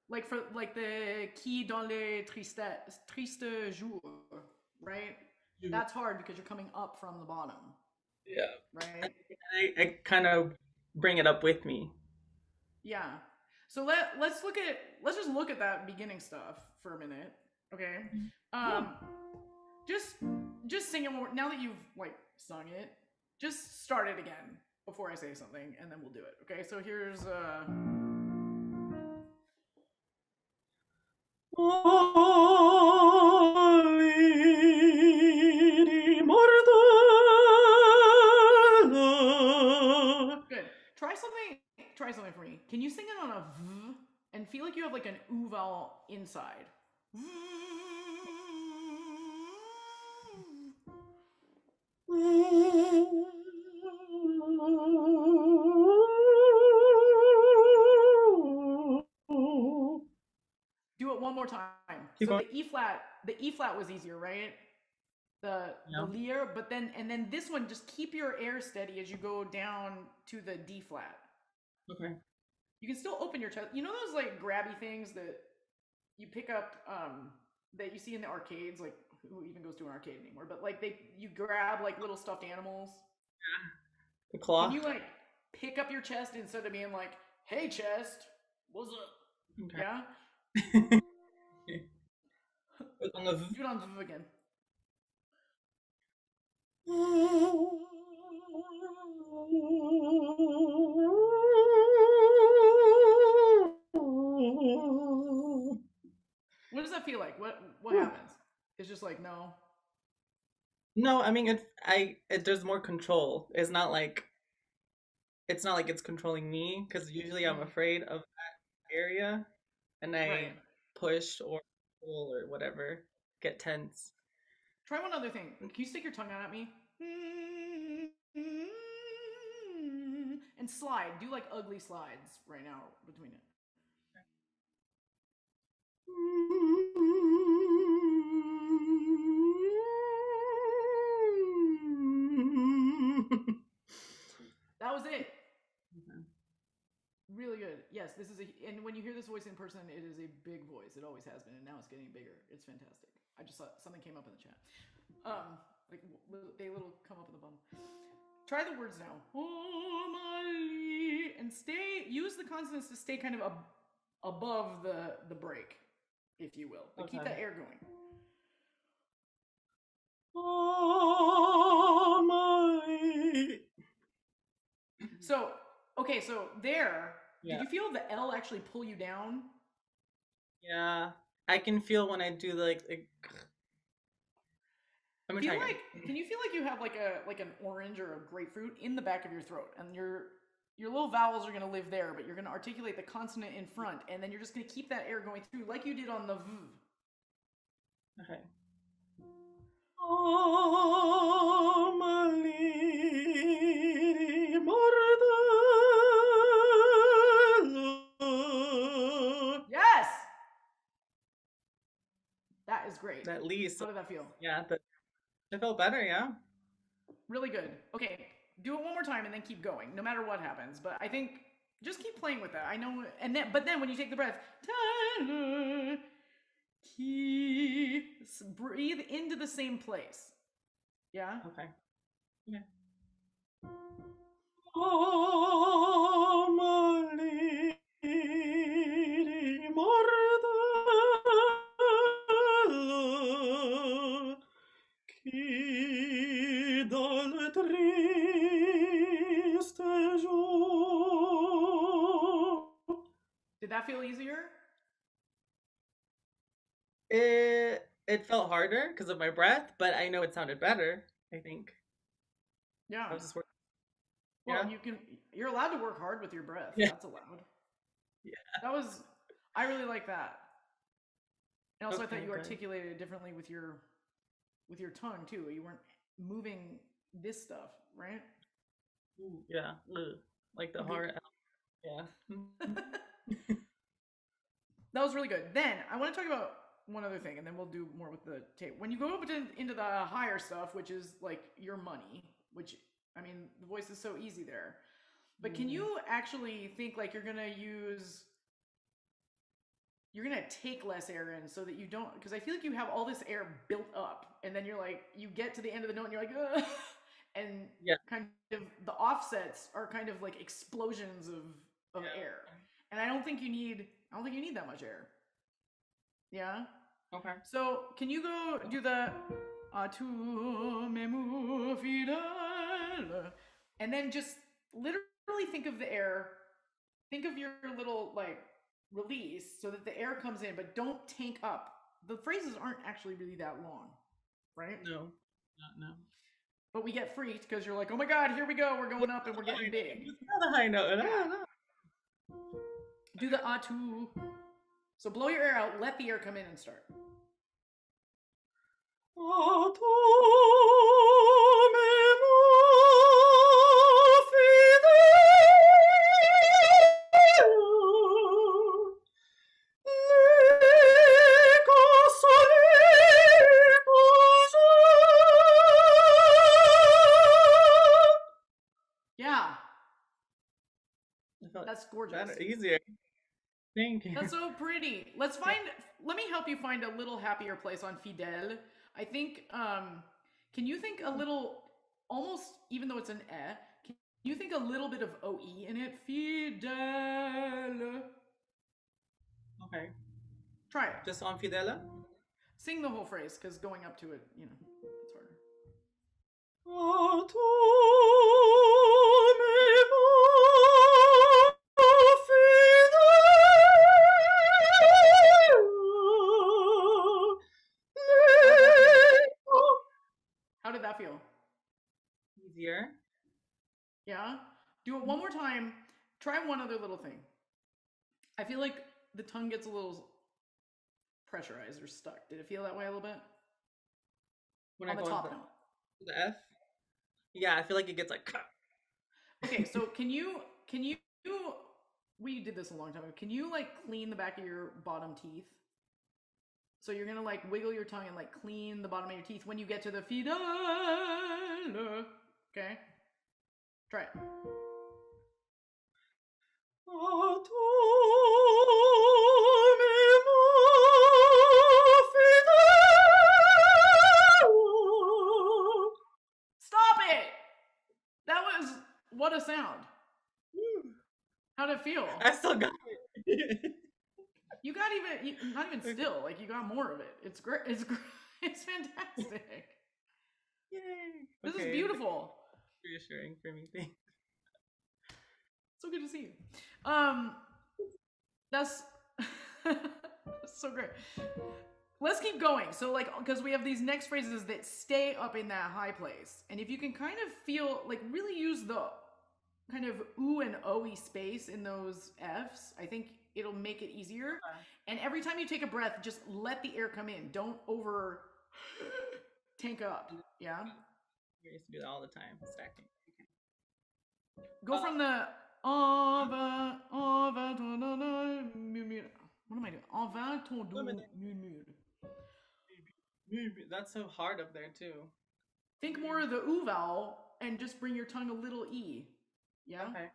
like for like the qui dans les tristes jours, right? That's hard because you're coming up from the bottom. Yeah. Right. I kind of bring it up with me. Yeah. So let's just look at that beginning stuff for a minute. Okay. Just sing it now that you've like sung it. Just start it again before I say something, and then we'll do it. Okay. So here's good. Try something for me. Can you sing it on a V and feel like you have like an oo vowel inside? Do it one more time. So the E flat was easier, right? The leer, but then this one, just keep your air steady as you go down to the D flat. Okay. You can still open your chest. You know those like grabby things that you pick up that you see in the arcades, like who even goes to an arcade anymore? But like you grab like little stuffed animals. Yeah. The claw. Can you like pick up your chest instead of being like, "Hey chest, what's up?" Okay. Yeah. Do it on the V again. What does that feel like? What happens? It's just like no. No, I mean there's more control. It's not like it's controlling me, because usually I'm afraid of that area, and I push or pull or whatever, get tense. Try one other thing. Can you stick your tongue out at me? And slide. Do like ugly slides right now between it. That was it. Really good. Yes, this is and when you hear this voice in person, it is a big voice. It always has been, and now it's getting bigger. It's fantastic. I just saw something came up in the chat. Like they little come up in the bottom. Try the words now. And use the consonants to stay kind of above the break, if you will. But keep that air going. So there, did you feel the L actually pull you down? Yeah, I can feel when I do Can you feel like you have like an orange or a grapefruit in the back of your throat, and your little vowels are going to live there, but you're going to articulate the consonant in front, and then you're just going to keep that air going through like you did on the V. Okay. Yes! That is great. At least. How did that feel? Yeah, it felt better, yeah. Really good. Okay, do it one more time and then keep going, no matter what happens. But I think just keep playing with that. I know, but then when you take the breath, breathe into the same place. Yeah? Okay. Yeah. Did that feel easier? It felt harder because of my breath, but I know it sounded better, I think. Yeah. I was just working. Well, you're allowed to work hard with your breath. Yeah. That's allowed. Yeah. I really like that. And also I thought you articulated it differently with your tongue too. You weren't moving this stuff, right? Yeah. Like the hard. Yeah. That was really good. Then I want to talk about one other thing, and then we'll do more with the tape. When you go up into the higher stuff, which is like your money, which, I mean, the voice is so easy there. But can you actually think like you're going to take less air in so that you don't, because I feel like you have all this air built up, and then you're like, you get to the end of the note and you're like, ugh, and kind of the offsets are kind of like explosions of air. And I don't think you need that much air. Yeah? Okay. So can you go do the tu m'amour fidèle, and then just literally think of the air, think of your little like release so that the air comes in, but don't tank up. The phrases aren't actually really that long, right? No. But we get freaked because you're like, oh my God, here we go. We're going up and we're getting big. It's not a high note. Do the tu. So blow your air out, let the air come in and start. Yeah. That's gorgeous. Easier. Thank you. That's so pretty. Let me help you find a little happier place on fidèle. I think, can you think a little, almost, even though it's an can you think a little bit of OE in it? Fidèle. Okay. Try it. Just on fidèle? Sing the whole phrase, because going up to it, it's harder. How did that feel? Easier. Yeah? Do it one more time. Try one other little thing. I feel like the tongue gets a little pressurized or stuck. Did it feel that way a little bit? When on I the go top note. The F? Yeah, I feel like it gets like... Okay, so can you can you, we did this a long time ago. Can you like clean the back of your bottom teeth? So you're gonna like wiggle your tongue and like clean the bottom of your teeth when you get to the finale. Okay? Try it. Stop it! That was, what a sound. How'd it feel? I still got it. You got not even still, like you got more of it. It's great. It's great. It's fantastic. Yay. This is beautiful. Reassuring for me. Thanks. So good to see you. That's so great. Let's keep going. So like, because we have these next phrases that stay up in that high place. And if you can kind of feel, like really use the kind of ooh and oh-y space in those Fs, I think it'll make it easier. And every time you take a breath, just let the air come in. Don't over tank up. Yeah? We used to do that all the time, stacking. Okay. Go from the what am I doing? Envers ton doux murmure. That's so hard up there too. Think more of the oo vowel and just bring your tongue a little e. Yeah? Okay.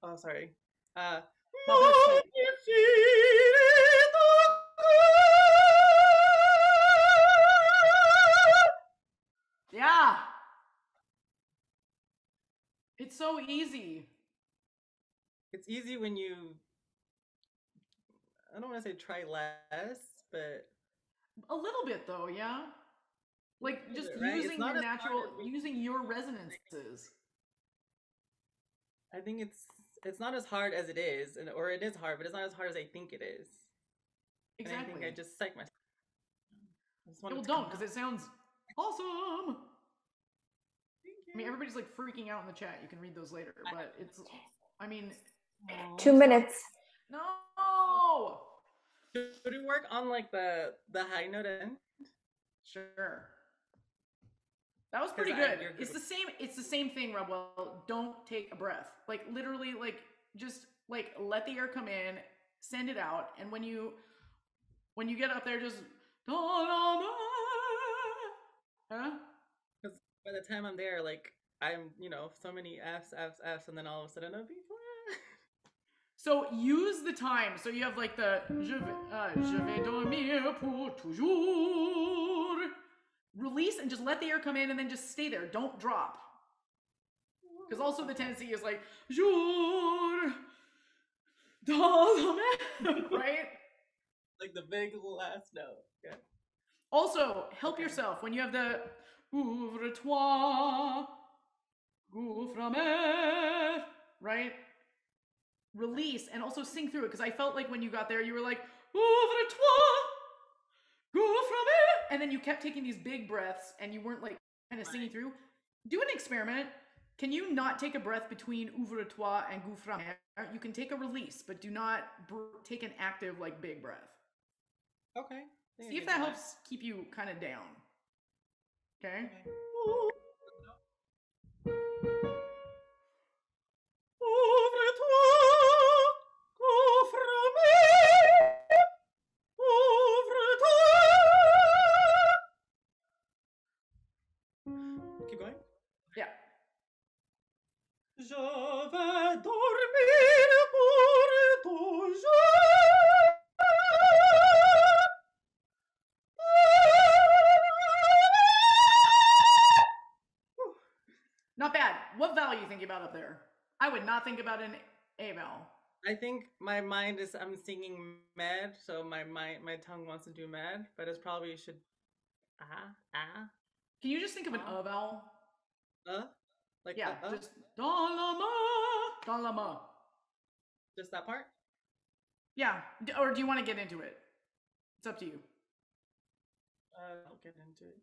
Oh, sorry. Yeah. It's so easy. It's easy when you, I don't want to say try less, but a little bit though, yeah? Like just right? using your natural, using your resonances. I think it's not as hard as it is, or it is hard, but it's not as hard as I think it is. Exactly. And I think I just psych myself. Well, don't, because it sounds awesome. I mean, everybody's like freaking out in the chat. You can read those later, but it's, I mean, 2 minutes. No. Should we work on like the high note end? Sure. That was pretty good. It's the same thing, Rabuel. Don't take a breath. Like literally, like just like let the air come in, send it out, and when you get up there, just huh? Because by the time I'm there, like I'm, so many F's, and then all of a sudden I'll be flat. So use the time. So you have like the je vais dormir pour toujours. Release and just let the air come in and then just stay there. Don't drop. Because also the tendency is like, jour dans la mer, right? Like the big last note. Okay. Also, help yourself when you have the ouvre-toi, gouffre mer, right? Release and also sing through it. Because I felt like when you got there, you were like, ouvre-toi, gouffre mer. And then you kept taking these big breaths and you weren't like kind of singing through. Do an experiment. Can you not take a breath between ouvre-toi and gouffre mer? You can take a release, but do not take an active like big breath. Okay. See if that helps keep you kind of down. Okay? Keep going? Yeah. Je vais dormir pour toujours. Not bad. What vowel are you thinking about up there? I would not think about an A vowel. I think my mind is, I'm singing med, so my tongue wants to do med, but it's probably should, Can you just think of an A vowel? Like yeah, just dans la main. Just that part? Yeah, or do you want to get into it? It's up to you. I'll get into it.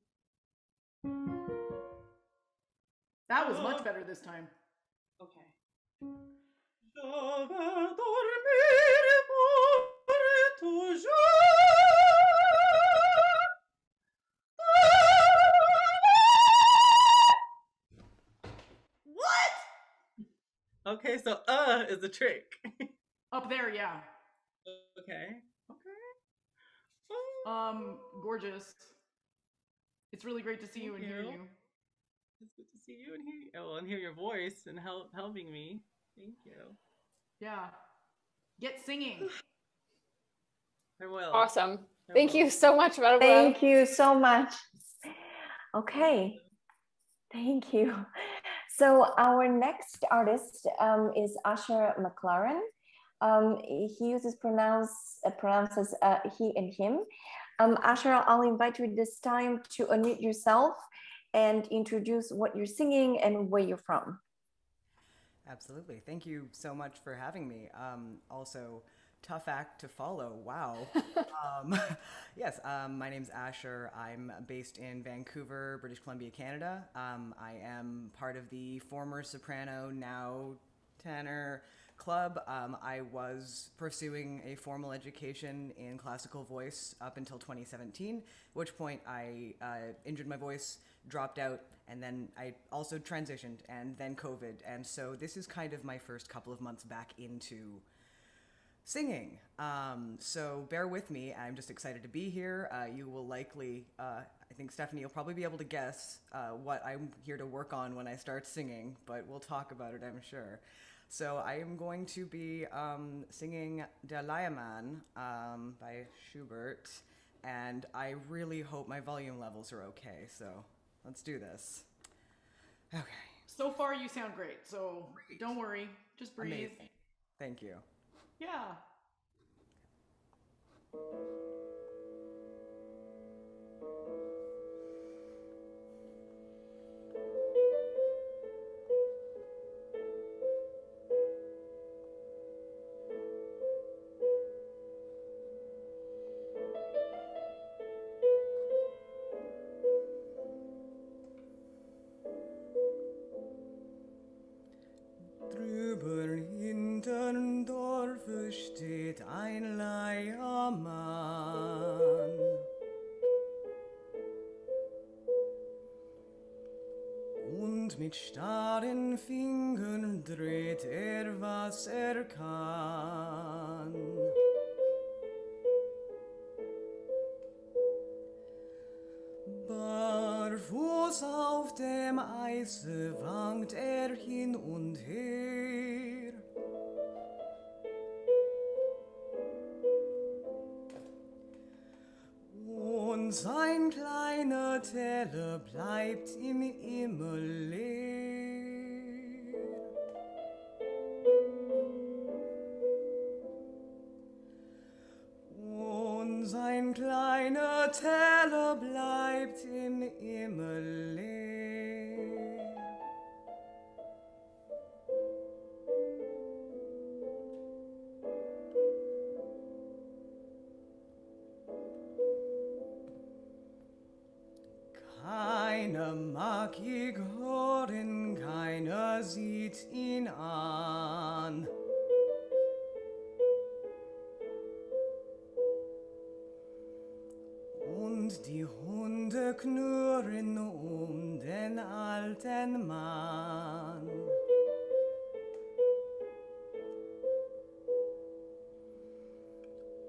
That was much better this time. Okay. Je vais dormir pour toujours. What? Okay, so is the trick. Up there, yeah. Okay. Gorgeous. It's really great to see you and hear you. It's good to see you and hear you. Oh, and hear your voice and helping me. Thank you. Yeah. Get singing. I will. Awesome. Thank you so much, Rabuel. Thank you so much. Okay. Thank you. So our next artist is Asher Maclaren. He uses pronounces he and him. Asher, I'll invite you this time to unmute yourself and introduce what you're singing and where you're from. Absolutely. Thank you so much for having me. Also, tough act to follow. Wow. Yes, my name's Asher. I'm based in Vancouver, British Columbia, Canada. I am part of the former soprano, now tenor club. I was pursuing a formal education in classical voice up until 2017, at which point I injured my voice, dropped out, and then I also transitioned, and then COVID. And so this is kind of my first couple of months back into singing. So bear with me. I'm just excited to be here. You will likely, I think Stephanie, you'll probably be able to guess what I'm here to work on when I start singing, but we'll talk about it, I'm sure. So I am going to be singing Der Leiermann by Schubert, and I really hope my volume levels are okay, so let's do this. Okay. So far you sound great, so don't worry. Just breathe. Amazing. Thank you. Yeah. Drüber hinterm Dorfe steht ein Leiermann. Und mit starren Fingern dreht was kann. Barfuß auf dem Eise wankt hin und her. Und sein kleiner Teller bleibt ihm immer leer. Und sein kleiner Teller bleibt ihm immer leer. Keiner mag ihn hören, keiner sieht ihn an. Und die Hunde knurren den alten Mann.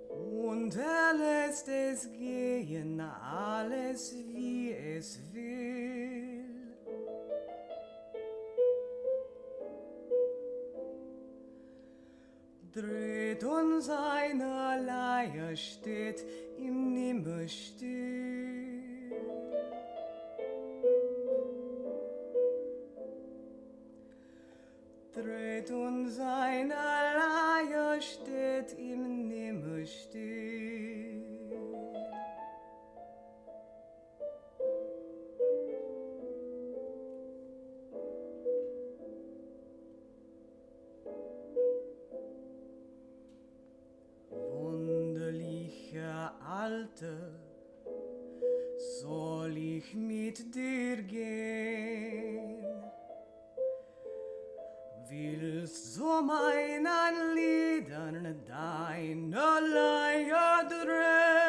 Und lässt es gehen, alles wie es will. Dreht und seiner Leier steht ihm nimmer still. Dreht und seiner Leier steht ihm nimmer still. Wunderlicher alte, soll ich mit dir gehen? Willst du meinen Liedern deine Leier drehen?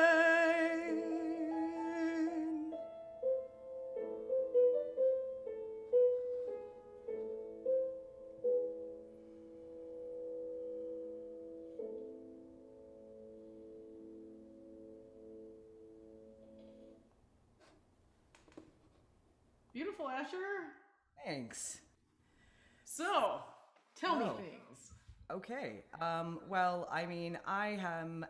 Beautiful, Asher. Thanks. So, tell me things. Okay. Well, I mean, I'm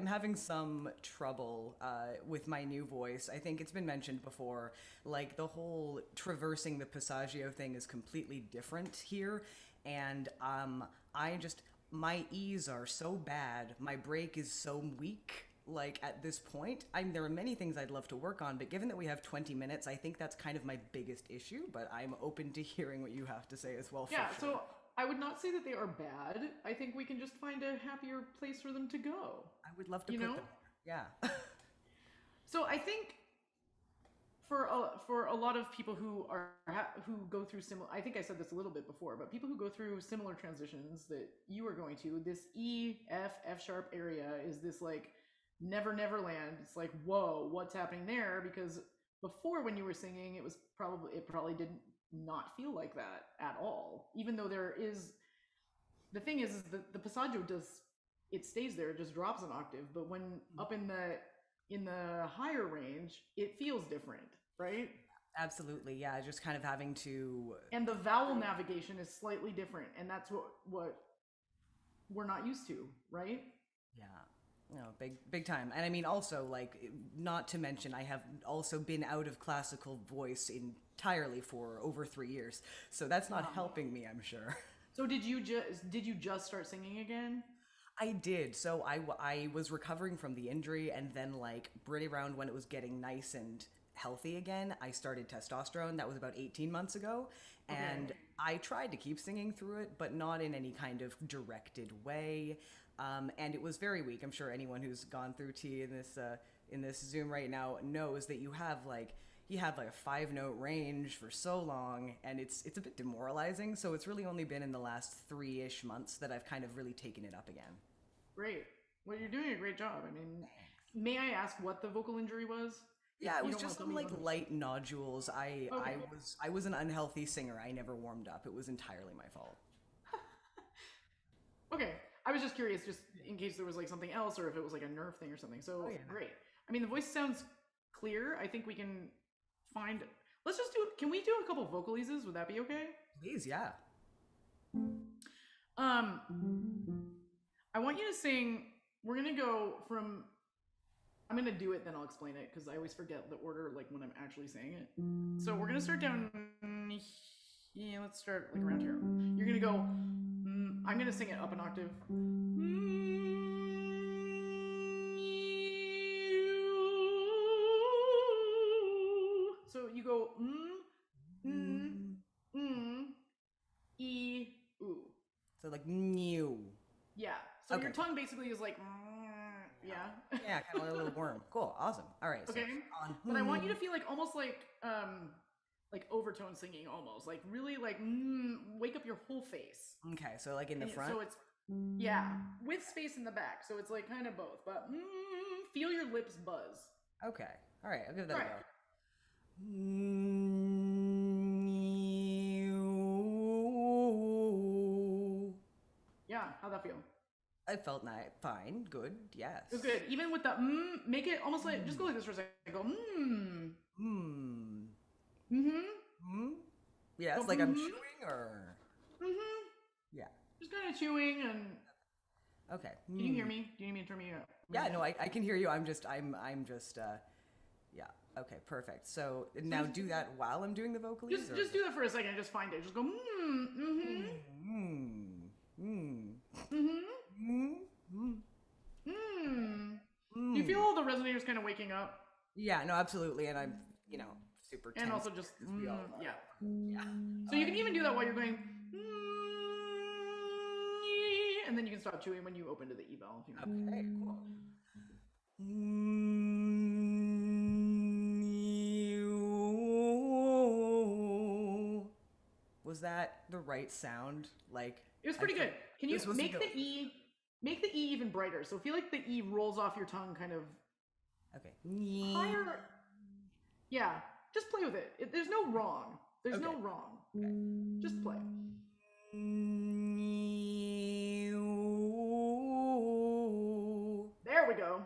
having some trouble with my new voice. I think it's been mentioned before. Like the whole traversing the passaggio thing is completely different here, and my E's are so bad. My break is so weak. Like at this point, there are many things I'd love to work on, but given that we have 20 minutes, I think that's kind of my biggest issue. But I'm open to hearing what you have to say as well. Yeah. For sure. So I would not say that they are bad. I think we can just find a happier place for them to go. I would love to put them there. Yeah. So I think for a lot of people who go through similar, I think I said this a little bit before, but people who go through similar transitions that you are going to, this E, F sharp area is this like never land. It's like, whoa, what's happening there? Because before when you were singing, it probably didn't not feel like that at all. Even though the thing is the passaggio it stays there, it just drops an octave. But when up in the higher range, it feels different, right? Absolutely, yeah. Just kind of having to. And the vowel navigation is slightly different, and that's what we're not used to, right? Yeah. No, big time. And I mean, also, like, not to mention, I have also been out of classical voice entirely for over 3 years, so that's not helping me, I'm sure. So did you just start singing again? I did. So I was recovering from the injury, and then like right around when it was getting nice and healthy again, I started testosterone. That was about 18 months ago, and I tried to keep singing through it, but not in any kind of directed way. And it was very weak. I'm sure anyone who's gone through T in this Zoom right now knows that you have like a 5-note range for so long, and it's a bit demoralizing. So it's really only been in the last 3-ish months that I've kind of really taken it up again. Great. Well, you're doing a great job. I mean, may I ask what the vocal injury was? Yeah, it was just some like light nodules. I was an unhealthy singer. I never warmed up. It was entirely my fault. Okay. I was just curious, just in case there was like something else, or if it was like a nerve thing or something. So great. I mean, the voice sounds clear. I think we can find. Let's just do. Can we do a couple vocalises? Would that be okay? Please, yeah. I want you to sing. We're gonna go from. I'm gonna do it, then I'll explain it because I always forget the order, like when I'm actually saying it. So we're gonna start down. Yeah, let's start like around here. You're gonna go. I'm gonna sing it up an octave. So you go e oo. So like new. Yeah. So your tongue basically is like yeah. Yeah, kind of like a little worm. Cool. Awesome. All right. Okay. So but I want you to feel like almost like overtone singing, almost like really like wake up your whole face. Okay. So like in the front. So it's with space in the back. So it's like kind of both, but feel your lips buzz. Okay. All right. I'll give that a go. Yeah, how'd that feel? I felt fine, good, yes. It was good. Even with the make it almost like just go like this for a second. Go Yeah, it's like I'm chewing or. Yeah. Just kind of chewing and. Okay. Can you hear me? Do you need me to turn me up? Yeah, no, I can hear you. I'm just yeah. Okay, perfect. So now do that while I'm doing the vocals. Just do that for a second. Just find it. Just go You feel all the resonators kind of waking up? Yeah, no, absolutely. And I'm, super tense. And also just, yeah. So you can even do that while you're going, and then you can stop chewing when you open to the eval. Okay, cool. Was that the right sound? Like, It was pretty good. Can you make the the E even brighter? So feel like the E rolls off your tongue kind of okay. higher. Yeah, just play with it. There's no wrong. There's Okay. no wrong. Okay. Just play. There we go.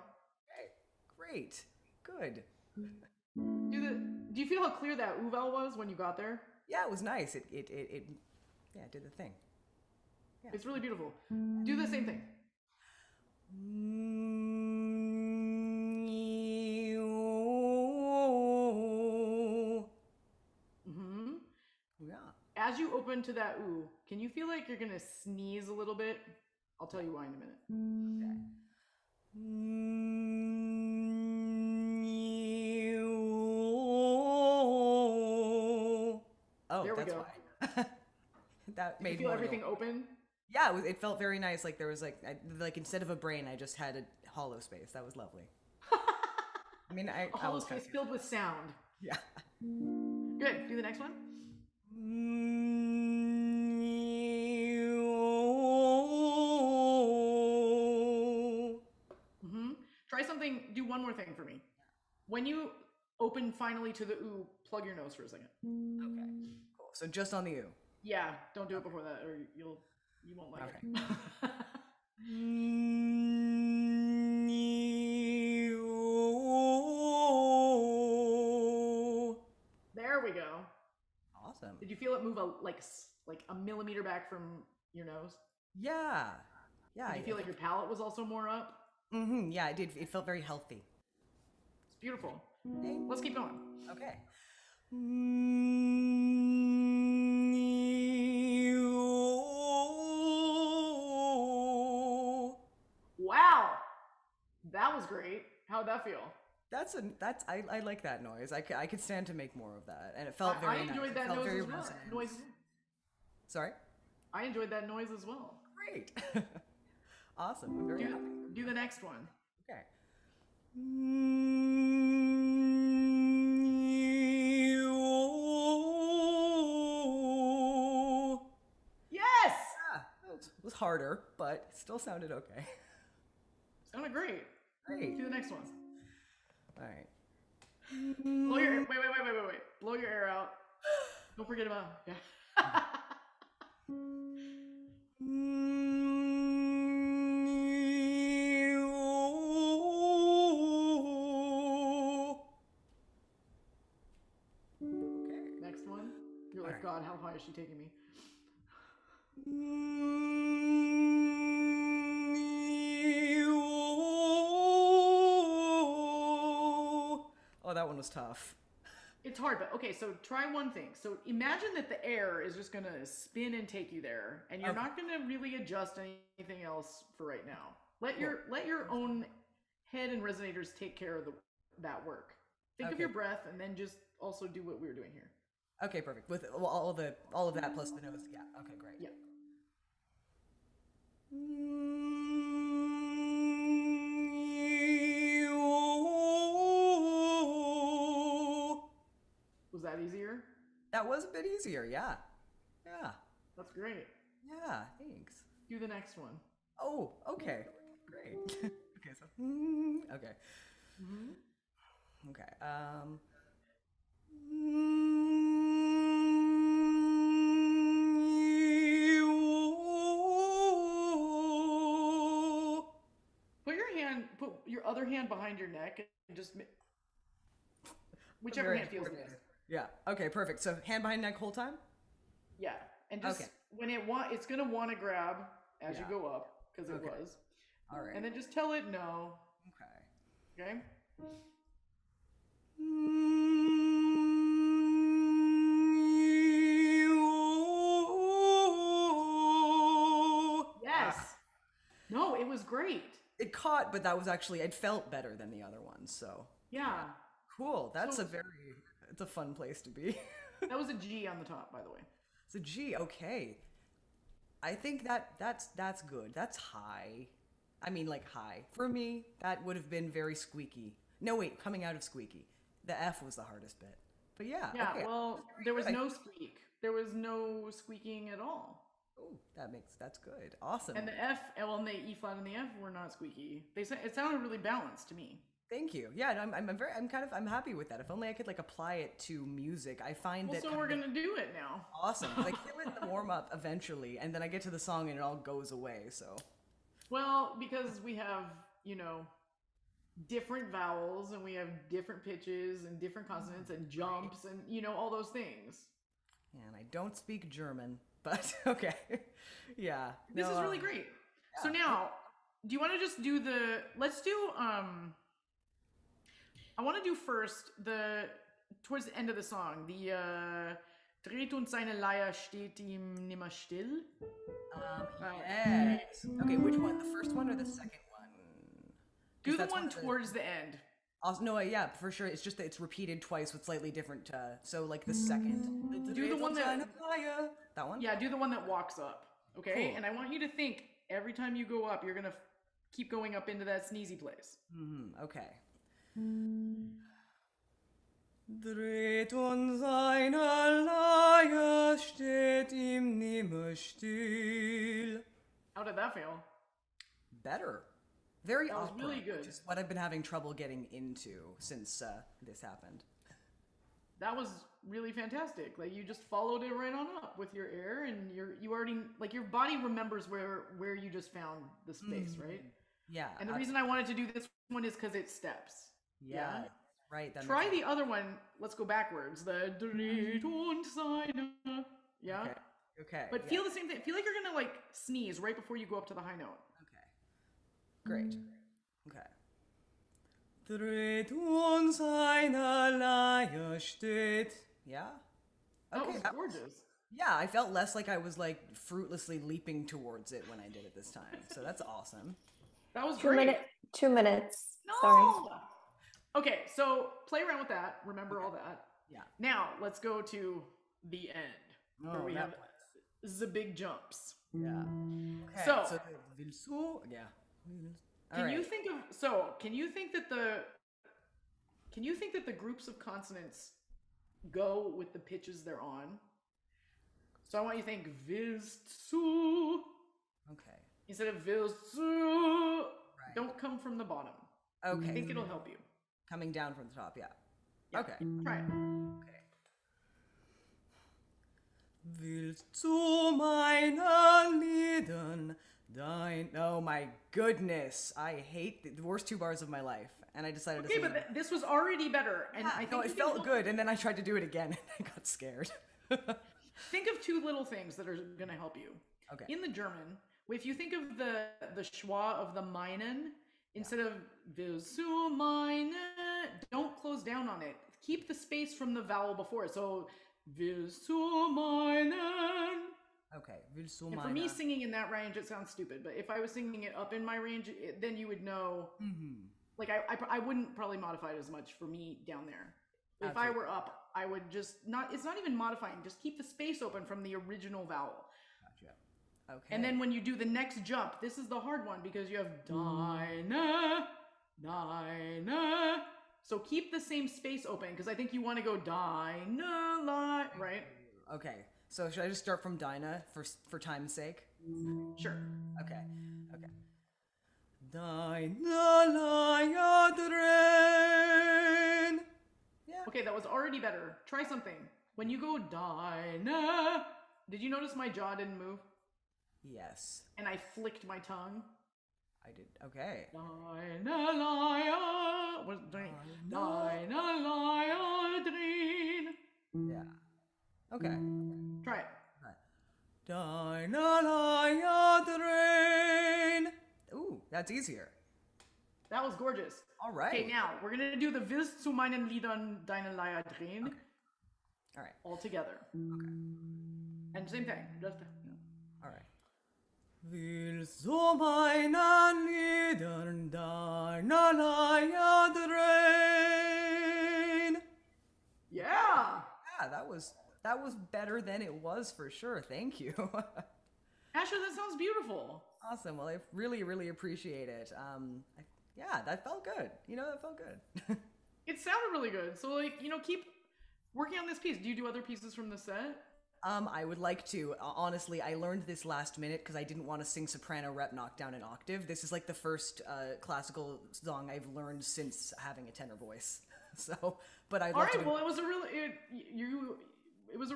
Okay. Great. Good. Do you feel how clear that oo vowel was when you got there? Yeah, it was nice. It yeah, it did the thing. Yeah. It's really beautiful. Do the same thing. Mm-hmm. Yeah. As you open to that oo, can you feel like you're gonna sneeze a little bit? I'll tell you why in a minute. Okay. Oh, There we that's go. why. That Did you made feel more everything noise. open? Yeah, it felt very nice. Like there was like instead of a brain, I just had a hollow space. That was lovely. I mean, A I hollow was kind space of filled with sound. yeah. Good. Do the next one. Mm-hmm. Try something. Do one more thing for me. When you open finally to the oo, plug your nose for a second. Okay. Cool. So just on the U. Yeah, don't do it before that, or you won't like Okay. it. There we go. Awesome. Did you feel it move like a millimeter back from your nose? Yeah. Yeah. Did you feel like your palate was also more up? Mm-hmm. Yeah, it did. It felt very healthy. It's beautiful. Okay. Let's keep going. Okay. Wow, that was great. How'd that feel? I like that noise. I could stand to make more of that, and it felt very I nice. enjoyed It that felt noise very as well. resonant. Sorry. I enjoyed that noise as well. Great. Awesome. I'm very happy. Do the next one. Okay. Yes! It was harder, but it still sounded okay. Sounded great. Great. Do the next one. All right. Blow your wait. Blow your air out. Don't forget about yeah. Okay. Next one. You're like, Alright. God, how high is she taking me? Oh, that one was tough. It's hard, but okay, so try one thing. So imagine that the air is just gonna spin and take you there, and you're Okay. not gonna really adjust anything else for right now. Let your own head and resonators take care of that work. Think of Okay. your breath, and then just also do what we were doing here. Okay, perfect. With all of that plus the nose. Yeah. Okay, great. Yeah. Was that easier? That was a bit easier. Yeah. Yeah. That's great. Yeah. Thanks. Do the next one. Oh. Okay. Great. Okay. So. Okay. Mm-hmm. Okay. Put your other hand behind your neck and just whichever Very hand feels coordinated. best. Yeah. Okay. Perfect. So hand behind neck whole time. Yeah, and just Okay. when it's gonna want to grab as you Yeah. go up because it Okay. was, All right. and then just tell it no. Okay. Okay. Yes. No, it was great. It caught, but that was actually it felt better than the other ones. So Yeah. cool. That's So- it's a fun place to be. That was a G on the top, by the way. So G, okay. I think that's good. That's high. I mean, like high. For me, that would have been very squeaky. No, wait, coming out of squeaky. The F was the hardest bit. But yeah. Yeah, okay. well, there was no squeak. There was no squeaking at all. Oh, that's good. Awesome. And the F, well, and the E flat and the F were not squeaky. It sounded really balanced to me. Thank you. Yeah, I'm happy with that. If only I could like apply it to music. I find that. So we're gonna do it now. Awesome. Like kill it in the warm up eventually, and then I get to the song and it all goes away. So. Well, because we have, different vowels and we have different pitches and different consonants and jumps and all those things. And I don't speak German, but okay. Yeah. This is really great. Yeah. So now, do you want to just do let's do I want to do first towards the end of the song, the Dreht und seine Leier steht ihm nimmer still. Yes. Okay, which one? The first one or the second one? Do the one towards the end. Also, no, yeah, for sure. It's just that it's repeated twice with slightly different. So like the second. Do the one that one. Yeah, do the one that walks up. Okay, cool. And I want you to think every time you go up, you're gonna keep going up into that sneezy place. Okay. Dreht und seine Leier steht ihm nimmer still. How did that feel? Better. Very That was opera, really good. which is what I've been having trouble getting into since this happened. That was really fantastic. Like you just followed it right on up with your air, and you already like your body remembers where you just found the space, right? Yeah. And the reason I wanted to do this one is because it steps. Yeah. Right. Try the other one. Let's go backwards. The Dreht und seine. Yeah. Okay. But feel the same thing. Feel like you're gonna like sneeze right before you go up to the high note. Great. Okay. Dreht und seine Leier steht. Yeah? Okay. That was gorgeous. Yeah, I felt less like I was like fruitlessly leaping towards it when I did it this time. So that's awesome. That was great. 2 minutes. No! Sorry. Okay, so play around with that. Remember all that. Yeah. Now, let's go to the end. Where we have the big jumps. Yeah. Okay. So willst du? Yeah. Can you think that the groups of consonants go with the pitches they're on? So I want you to think willst du. Okay. Instead of willst du. Right. Don't come from the bottom. Okay. I think it'll help you. Coming down from the top, yeah. Okay. Try it. Okay. Willst du meinen Liedern dein... Oh my goodness. I hate the worst 2 bars of my life. And I decided to sing. Okay, but this was already better. And I think it felt good. And then I tried to do it again and I got scared. Think of 2 little things that are going to help you. Okay. In the German, if you think of the schwa of the meinen, instead of willst du meine, don't close down on it. Keep the space from the vowel before it. So willst du meinen. Okay, willst du meine. And for me, singing in that range, it sounds stupid. But if I was singing it up in my range, then you would know. Mm-hmm. Like I wouldn't probably modify it as much for me down there. If I were up, I would just not. It's not even modifying. Just keep the space open from the original vowel. Gotcha. Okay. And then when you do the next jump, this is the hard one because you have deine. So keep the same space open because I think you want to go deine, right? Okay. So should I just start from Dinah for time's sake? Sure. Okay. Deine Leier drehen. Yeah. Okay, that was already better. Try something. When you go deine, did you notice my jaw didn't move? Yes. And I flicked my tongue. I did. Okay. Deine Leier. What is drehen? Deine Leier drehen. Yeah. Okay. Try it. Deine Leier drehen. Ooh, that's easier. That was gorgeous. All right. Okay, now we're gonna do the willst zu meinen Liedern deine Leier drehen. Okay. All right. All together. Okay. And same thing. Just all right. Willst du meinen Liedern deine Leier drehen? Yeah. Yeah, that was better than it was for sure. Thank you. Asher, that sounds beautiful. Awesome. Well, I really, really appreciate it. Yeah, that felt good. That felt good. It sounded really good. So, like, keep working on this piece. Do you do other pieces from the set? I would like to. Honestly, I learned this last minute because I didn't want to sing soprano rep knock down an octave. This is like the first classical song I've learned since having a tenor voice. So, but I'd love to. Well, it was a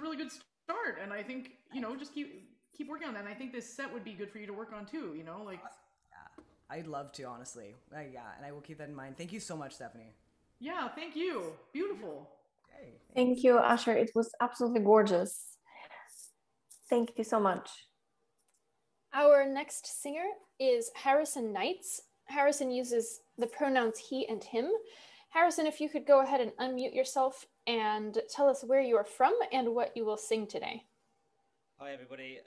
really good start, and I think just keep working on that. And I think this set would be good for you to work on too. Like. Yeah, I'd love to, honestly. Yeah, and I will keep that in mind. Thank you so much, Stephanie. Yeah, thank you. Beautiful. Okay, thank you, Asher. It was absolutely gorgeous. Thank you so much. Our next singer is Harrison Knights. Harrison uses the pronouns he and him. Harrison, if you could go ahead and unmute yourself and tell us where you are from and what you will sing today. Hi, everybody.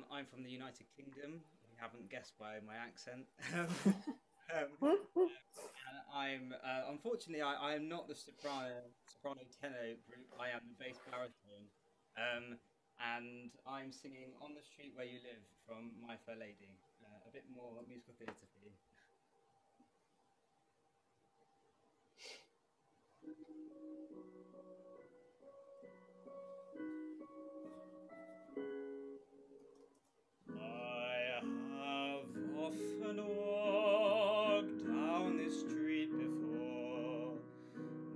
I'm from the United Kingdom. If you haven't guessed by my accent. And I'm unfortunately I am not the soprano tenor group. I am the bass baritone, and I'm singing "On the Street Where You Live" from My Fair Lady. A bit more musical theatre for you. I have often walked down this street before,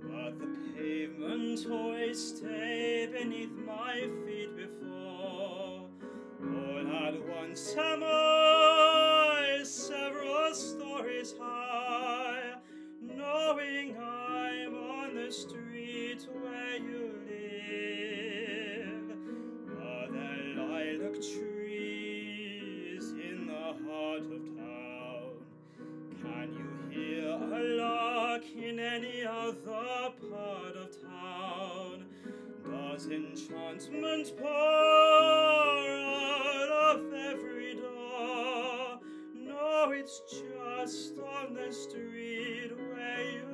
but the pavement always stayed beneath my feet before. All at once am I several stories high, knowing I'm on the street where you live. Are there lilac trees in the heart of town? Can you hear a lark in any other part of town? Does enchantment pour out of every door? No, it's just on the street where you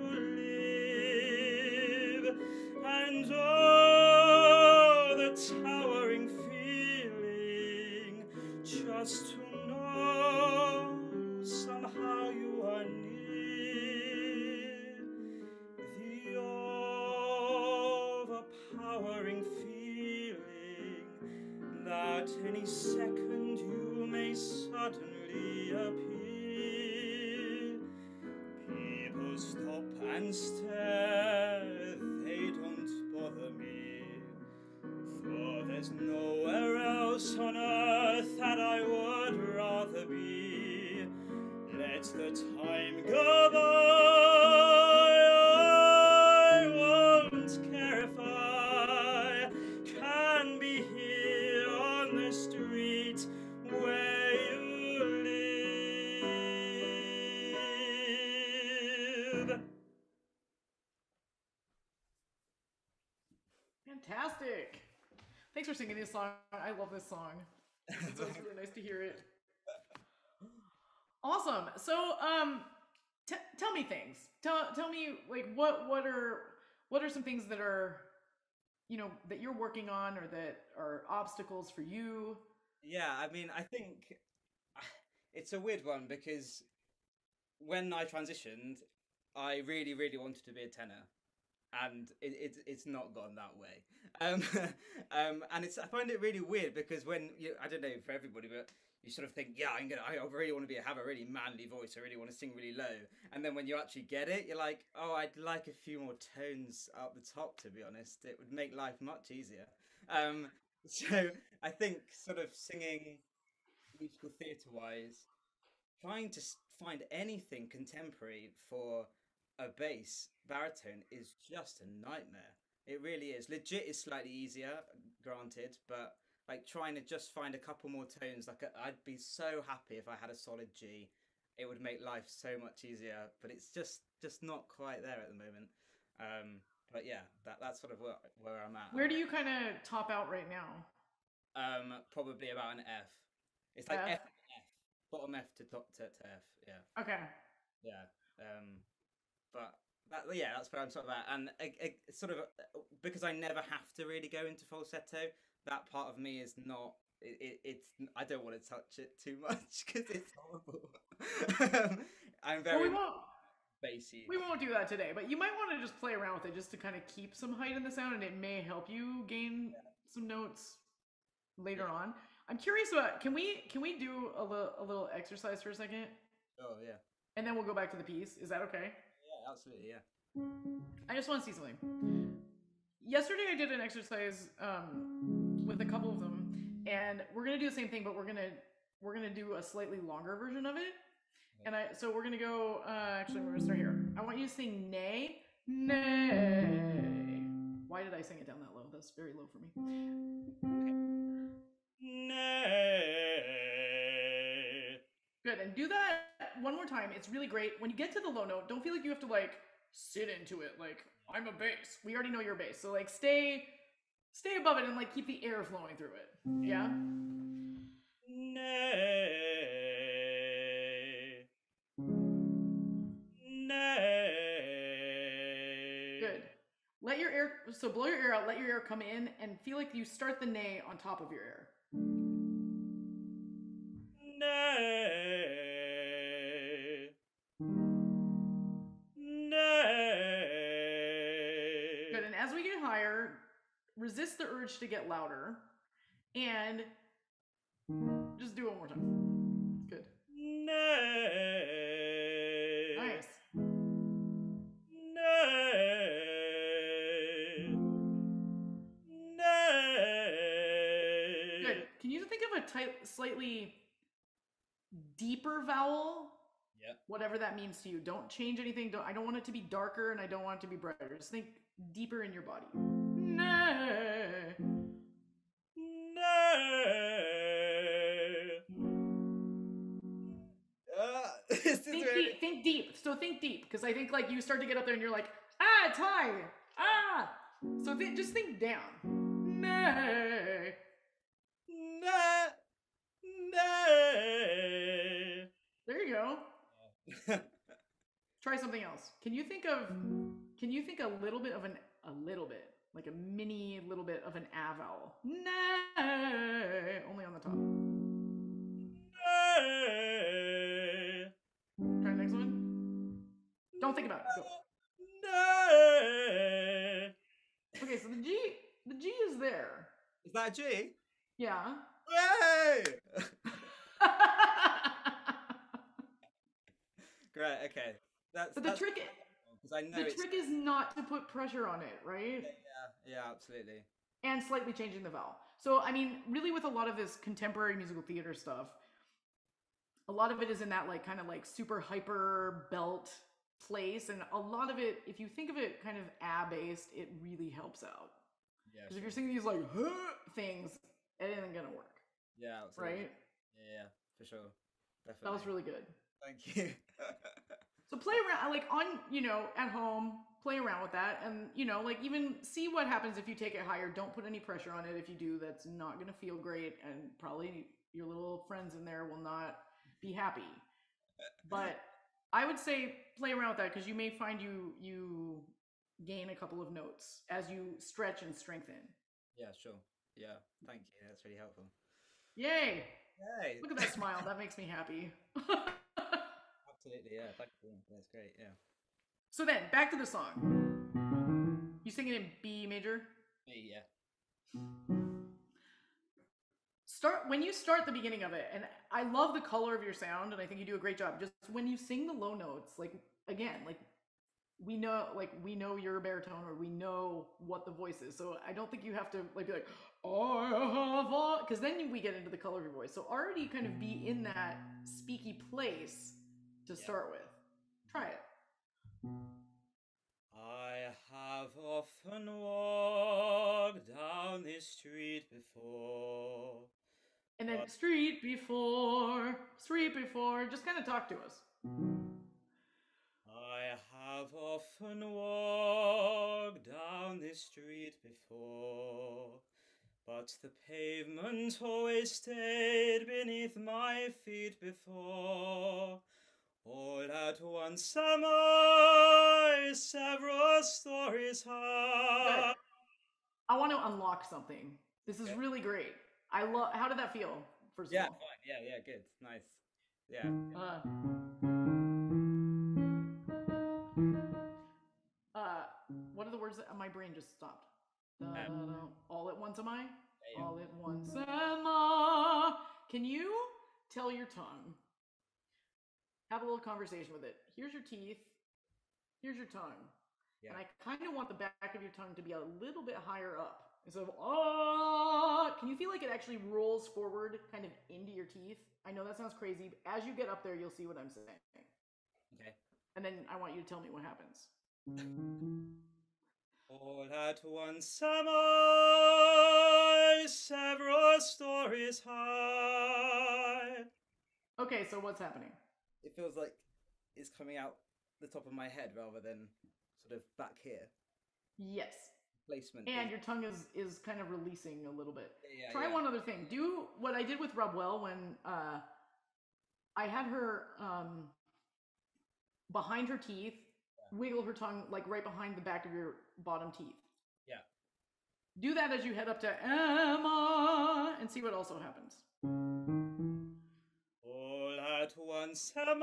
live. And oh, the towering feeling just to know somehow you are near. The overpowering feeling that any second you may suddenly appear. People stop and stare, they don't bother me, for there's nowhere else on earth that I would rather be. Let the time go by, I won't care if I can be here on the street where you live. Fantastic. Thanks for singing this song. I love this song. It's always really nice to hear it. Awesome. So, tell me things. Tell me, like, what are some things that are, that you're working on or that are obstacles for you? Yeah, I mean, I think it's a weird one because when I transitioned, I really, really wanted to be a tenor, and it's not gone that way. And I find it really weird because when I don't know for everybody, but you sort of think, yeah, I really want to have a really manly voice. I really want to sing really low. And then when you actually get it, you're like, oh, I'd like a few more tones up the top, to be honest. It would make life much easier. So I think sort of singing musical theatre-wise, trying to find anything contemporary for a bass baritone is just a nightmare. It really is. Legit is slightly easier, granted, but like trying to just find a couple more tones, like I'd be so happy if I had a solid G. It would make life so much easier, but it's just not quite there at the moment. But yeah, that's sort of where I'm at. Where do you kind of top out right now? Probably about an F. It's like F, bottom F to top to F. Yeah. Okay. Yeah. But that's where I'm sort of at, and sort of because I never have to really go into falsetto. That part of me is not it's I don't want to touch it too much because it's horrible. I'm very bassy. We won't do that today, but you might want to just play around with it just to kind of keep some height in the sound, and it may help you gain some notes later on. I'm curious about, can we do a little exercise for a second? Oh yeah. And then we'll go back to the piece. Is that okay? Yeah, absolutely. Yeah. I just want to see something. Yesterday I did an exercise with a couple of them, and we're gonna do the same thing, but we're gonna do a slightly longer version of it. And so we're gonna go. Actually, we're gonna start here. I want you to sing nay, nay. Why did I sing it down that low? That's very low for me. Nay. Good, and do that one more time. It's really great. When you get to the low note, don't feel like you have to like sit into it. Like, I'm a bass. We already know you're bass. So like stay above it and like keep the air flowing through it. Yeah? Nay. Nay. Good. Let your air, so blow your air out, let your air come in, and feel like you start the nay on top of your air. Nay. Nay. Good, and as we get higher, resist the urge to get louder, and just do it one more time. Good. Nay. Nice. Nay. Nay. Good. Can you think of a slightly deeper vowel? Yeah. Whatever that means to you. Don't change anything. I don't want it to be darker, and I don't want it to be brighter. Just think deeper in your body. Nay. Nay. Think deep. So think deep, because I think like you start to get up there and you're like, ah, it's high. Ah. So just think down. Nay. Nay. Nay. There you go. Try something else. Can you think a little bit of like a mini little bit of an A vowel? Nay. Only on the top. Nay. Try the next one. Don't think about it. Go. Nay. Okay, so the G is there. Is that a G? Yeah. Yay! Great. Okay. But the trick is not to put pressure on it, right? Yeah, absolutely. And slightly changing the vowel. So, I mean, really with a lot of this contemporary musical theater stuff, a lot of it is in that like kind of like super hyper belt place. And a lot of it, if you think of it kind of A-based, it really helps out. Yeah. Because if you're singing these like things, it isn't going to work. Yeah, absolutely. Right? Yeah, for sure. Definitely. That was really good. Thank you. So play around, like on, at home, play around with that. And, like even see what happens if you take it higher. Don't put any pressure on it. If you do, that's not going to feel great. And probably your little friends in there will not be happy. But I would say play around with that, because you may find you gain a couple of notes as you stretch and strengthen. Yeah, sure. Yeah, thank you. That's really helpful. Yay! Yay! Look at that smile. That makes me happy. Absolutely, yeah. Thank you. That's great, yeah. So then, back to the song. You sing it in B major? B, yeah. When you start the beginning of it, and I love the color of your sound, and I think you do a great job. Just when you sing the low notes, like again, like we know you're a baritone, or we know what the voice is. So I don't think you have to like be like, oh, because then we get into the color of your voice. So already kind of be in that speaky place to start with. Try it. I have often walked down this street before. And then street before, just kind of talk to us. I have often walked down this street before, but the pavement always stayed beneath my feet before. All at once am I several stories high. Good. I want to unlock something. This is really great. How did that feel? First of all. Fine. Yeah, good. Nice. Yeah. What are the words that my brain just stopped? All at once am I? Yeah. All at once am I. Can you tell your tongue? Have a little conversation with it. Here's your teeth. Here's your tongue. Yeah. And I kind of want the back of your tongue to be a little bit higher up. Instead of, oh, can you feel like it actually rolls forward kind of into your teeth? I know that sounds crazy, but as you get up there, you'll see what I'm saying. Okay. And then I want you to tell me what happens. All at one summer, several stories high. Okay, so what's happening? It feels like it's coming out the top of my head rather than sort of back here. Yes. Placement. And your tongue is kind of releasing a little bit. Yeah, Try one other thing. Do what I did with Rabuel when I had her behind her teeth, wiggle her tongue like right behind the back of your bottom teeth. Yeah. Do that as you head up to Emma and see what also happens. All at once am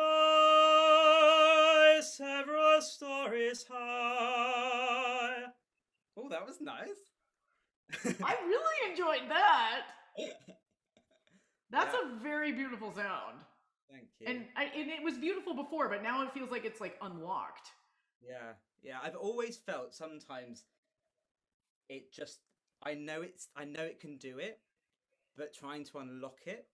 several stories high. Oh, that was nice. I really enjoyed that. That's a very beautiful sound. Thank you. And it was beautiful before, but now it feels like it's like unlocked. Yeah. I've always felt sometimes it just I know it can do it, but trying to unlock it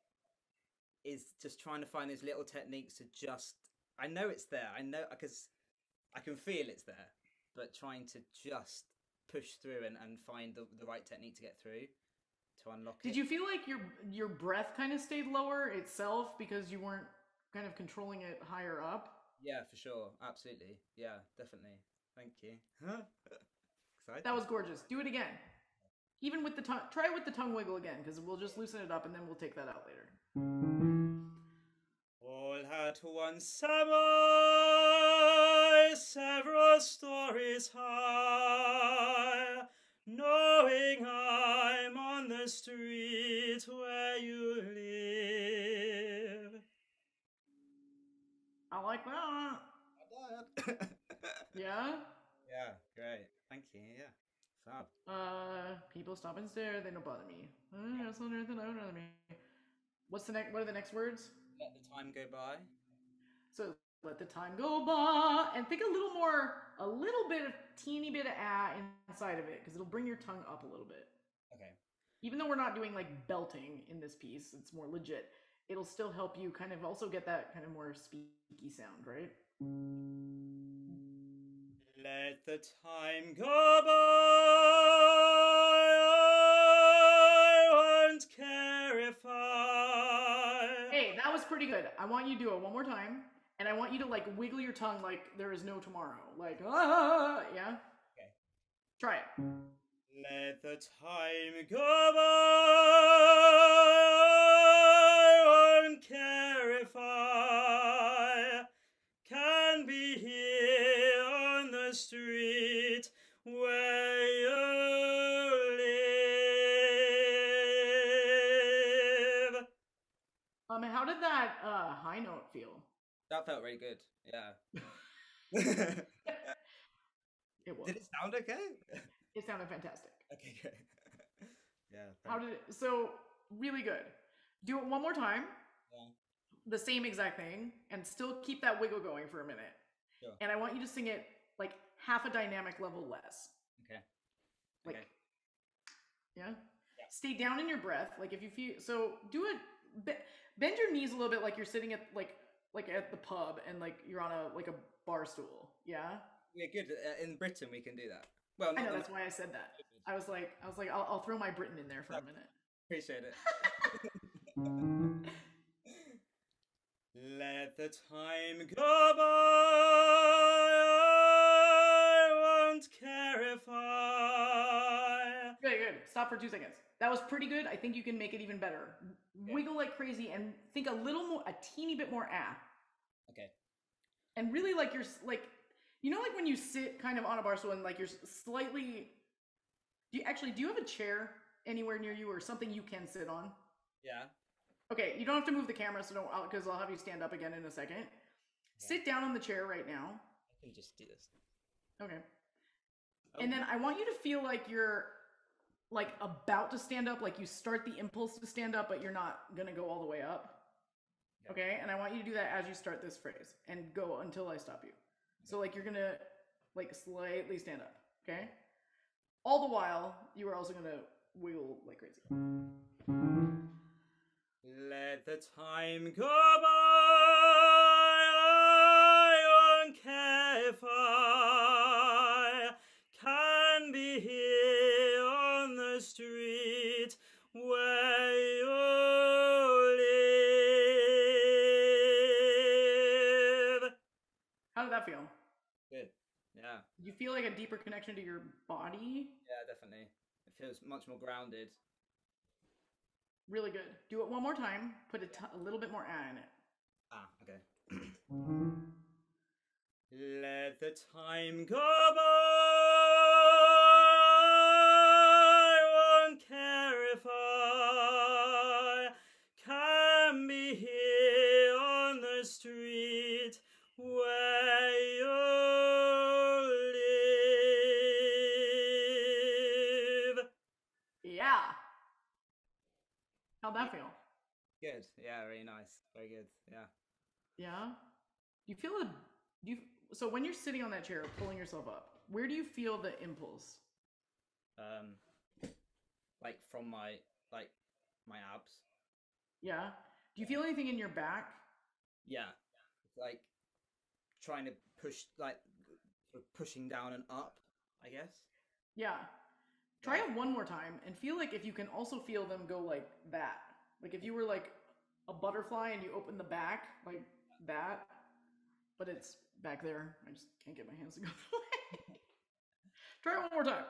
is just trying to find these little techniques to just. I know it's there. I know because I can feel it's there, but trying to just push through and find the right technique to get through to unlock it. Did you feel like your breath kind of stayed lower itself because you weren't kind of controlling it higher up? Yeah, for sure. Absolutely. Yeah, definitely. Thank you. Excited. That was gorgeous. Do it again. Even with the tongue. Try it with the tongue wiggle again, because we'll just loosen it up and then we'll take that out later. All at one summer, several stories high, knowing I'm on the street where you live. I like that. Yeah? Yeah, great. Thank you. Yeah. Fab. People stop and stare, they don't bother me. That's on earth and don't bother me. What are the next words? Let the time go by. So let the time go by, and think a teeny bit of inside of it, because it'll bring your tongue up a little bit. Okay. Even though we're not doing like belting in this piece, it's more legit. It'll still help you kind of also get that kind of more speaky sound, right? Let the time go by, I won't care if Hey, that was pretty good. I want you to do it one more time, and I want you to like wiggle your tongue like there is no tomorrow. Like, yeah? Okay. Try it. Let the time go by, I won't care if I can be here on the street where you live. How did that high note feel? That felt really good. Yeah. It was. Did it sound okay? It sounded fantastic. Okay, great. Yeah. How did it? So really good. Do it one more time. Yeah. The same exact thing, and still keep that wiggle going for a minute. Sure. And I want you to sing it like half a dynamic level less. Okay. Like, Okay. Yeah? Stay down in your breath. Like if you feel so, do it. Bend your knees a little bit, like you're sitting at like at the pub, and like you're on a bar stool. Yeah. Yeah, good. In Britain, we can do that. Well, I know, that's why I said that. I was like, I'll throw my Britain in there for a minute. Appreciate it. Let the time go by, I won't care if I... Good. Stop for 2 seconds. That was pretty good. I think you can make it even better. Okay. Wiggle like crazy and think a teeny bit more Okay. And really like you're like, like when you sit kind of on a bar stool and like you're slightly, do you have a chair? anywhere near you or something you can sit on? Yeah. Okay, you don't have to move the camera, so don't, because I'll have you stand up again in a second. Yeah. Sit down on the chair right now. I can just do this. Okay. Oh. And then I want you to feel like you're like about to stand up, like you start the impulse to stand up, but you're not gonna go all the way up. Yeah. Okay, and I want you to do that as you start this phrase and go until I stop you. So like you're gonna like slightly stand up, okay? All the while, you are also gonna wiggle like crazy. Let the time go by, I won't care if I can be here on the street where you live. How did that feel? Good, yeah. You feel like a deeper connection to your body? Yeah, definitely. It feels much more grounded. Really good. Do it one more time. Put a little bit more in it. Ah, okay. Let the time go by, I won't care if I can be here on the street where you live. Yeah. How'd that feel? Good. Yeah, very nice. Very good. Yeah. Yeah. Do you feel so when you're sitting on that chair, pulling yourself up, where do you feel the impulse? Like from my abs. Yeah. Do you feel anything in your back? Yeah. Like trying to push, like sort of pushing down and up, I guess. Yeah. Try it one more time and feel like if you can also feel them go like that. Like if you were like a butterfly and you open the back like that, but it's back there. I just can't get my hands to go the way. Try it one more time.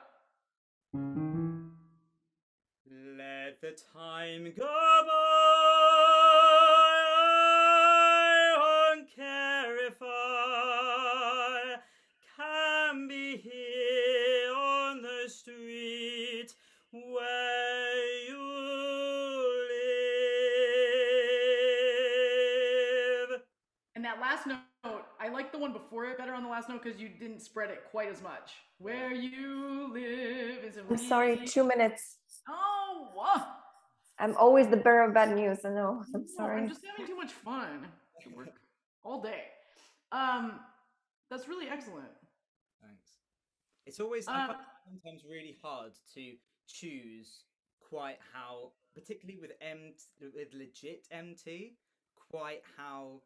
Let the time go by, I won't care if I can be here on the street where you live. And that last note, I like the one before it better on the last note because you didn't spread it quite as much. Where you live is a I'm sorry, 2 minutes. Oh, what? I'm always the bearer of bad news. I know. I'm sorry. I'm just having too much fun. I work all day. That's really excellent. Thanks. It's always sometimes really hard to choose quite how, particularly with legit MT, quite how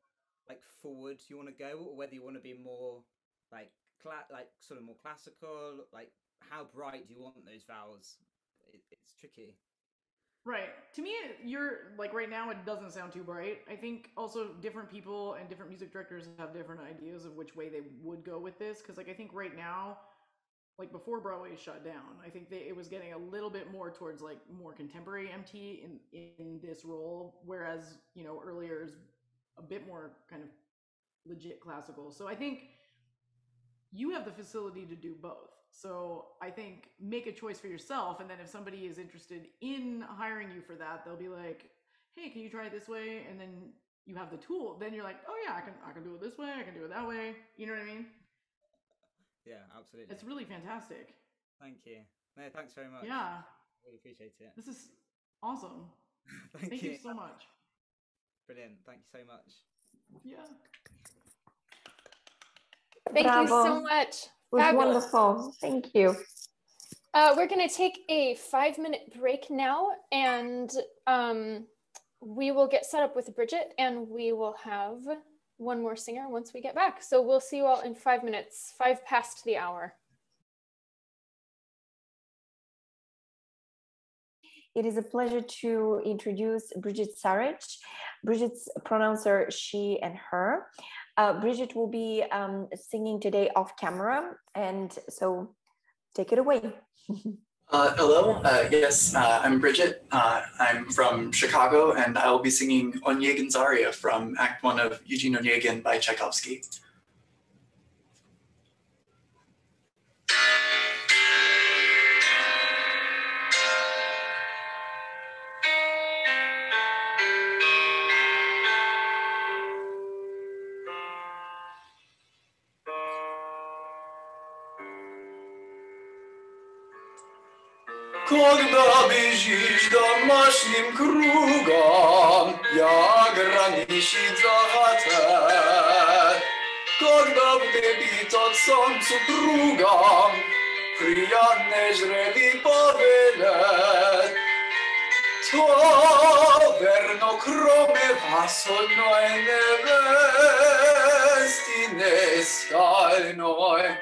like forward you want to go, or whether you want to be more like sort of more classical, like how bright do you want those vowels? It's tricky. Right. To me, you're like right now, it doesn't sound too bright. I think also different people and different music directors have different ideas of which way they would go with this. Cause like, I think right now, like before Broadway shut down, I think it was getting a little bit more towards like more contemporary MT in this role. Whereas, you know, earlier is a bit more kind of legit classical. So I think you have the facility to do both. So I think make a choice for yourself. And then if somebody is interested in hiring you for that, they'll be like, hey, can you try it this way? And then you have the tool. Then you're like, oh yeah, I can do it this way. I can do it that way. You know what I mean? Yeah, absolutely. It's really fantastic. Thank you. No, thanks very much. Yeah. Really appreciate it. This is awesome. Thank you so much. Brilliant. Thank you so much. Yeah. Thank Bravo. you so much. It was Fabulous. wonderful. Thank you. We're going to take a 5-minute break now, and we will get set up with Bridgette, and we will have one more singer once we get back. So we'll see you all in 5 minutes, 5 past the hour. It is a pleasure to introduce Bridgette Sarich. Bridgette's pronouns are she and her. Bridgette will be singing today off camera, and so take it away. Hello, yes, I'm Bridgette. I'm from Chicago, and I will be singing Onegin's aria from Act 1 of Eugene Onegin by Tchaikovsky. Когда бежишь домашним кругом, я граничит захотел. Когда вглебит от солнцу кругом, приятные жреби повелет. То верно, кроме вас одной невестины скальной.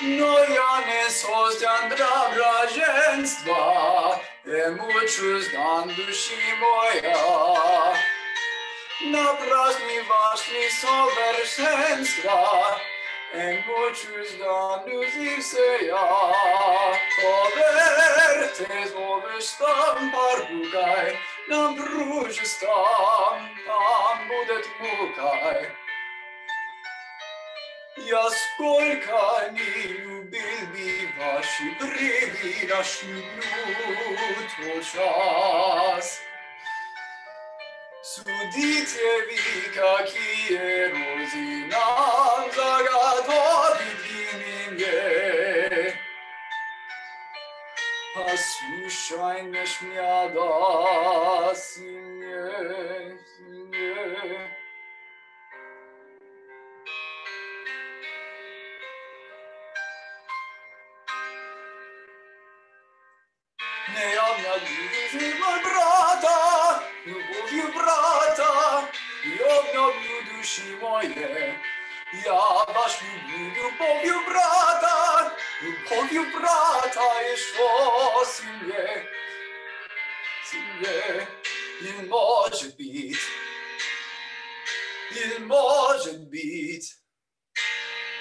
Но я не создан для блаженства, ему чуждан души моя. Напрасни ваши совершенства, ему чуждан души сея. Поверьте, злобишь там поругай, нам дружеством, там будет мукой. Я сколько не любил бы ваши бреви, наш люблю тот час. Судите вы, какие розы нам заготовили мне. Послушай, наш мяда, сильнее, сильнее. Не обновлю мой брата, любовью брата, и обновлю души мои. Я вас люблю любовью брата, еще сильнее, сильнее. И может быть,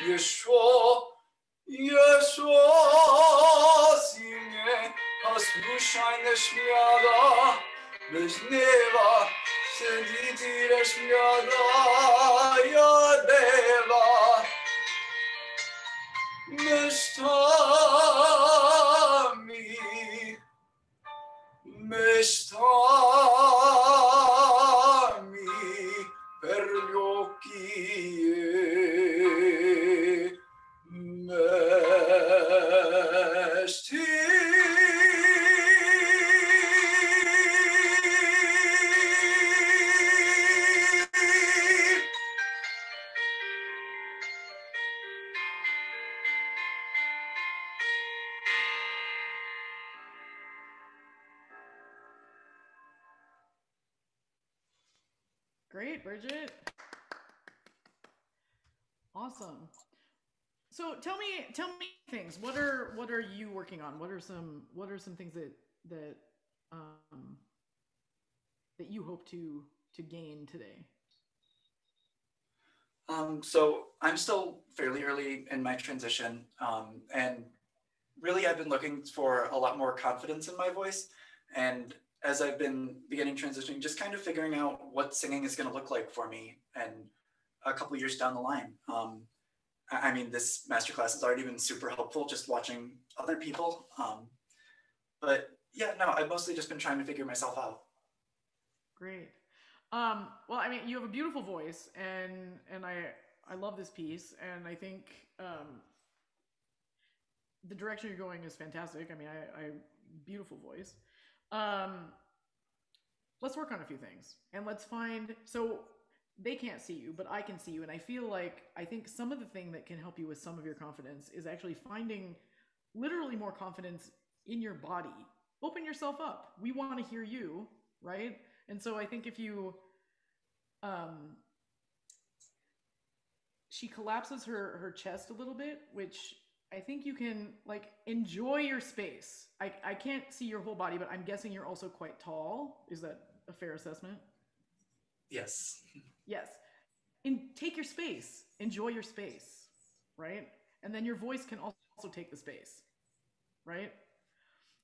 еще сильнее. Послушай, наш мяда, без неба, сидите, наш мяда, я дева. Местами per gli occhi mesti. Great, Bridgette. Awesome. So tell me things. What are you working on? What are some things that you hope to gain today? So I'm still fairly early in my transition, and really I've been looking for a lot more confidence in my voice. And as I've been beginning transitioning, just kind of figuring out what singing is going to look like for me and a couple years down the line. I mean, this masterclass has already been super helpful just watching other people. But yeah, no, I've mostly just been trying to figure myself out. Great. Well, I mean, you have a beautiful voice, and I love this piece, and I think the direction you're going is fantastic. I mean, I beautiful voice. Let's work on a few things, and let's find, so they can't see you, but I can see you. And I think some of the thing that can help you with some of your confidence is actually finding literally more confidence in your body. Open yourself up. We want to hear you, right? And so I think if you, she collapses her chest a little bit, which I think you can like enjoy your space. I can't see your whole body, but I'm guessing you're also quite tall. Is that a fair assessment? Yes. Yes. Take your space. Enjoy your space, right? And then your voice can also take the space, right?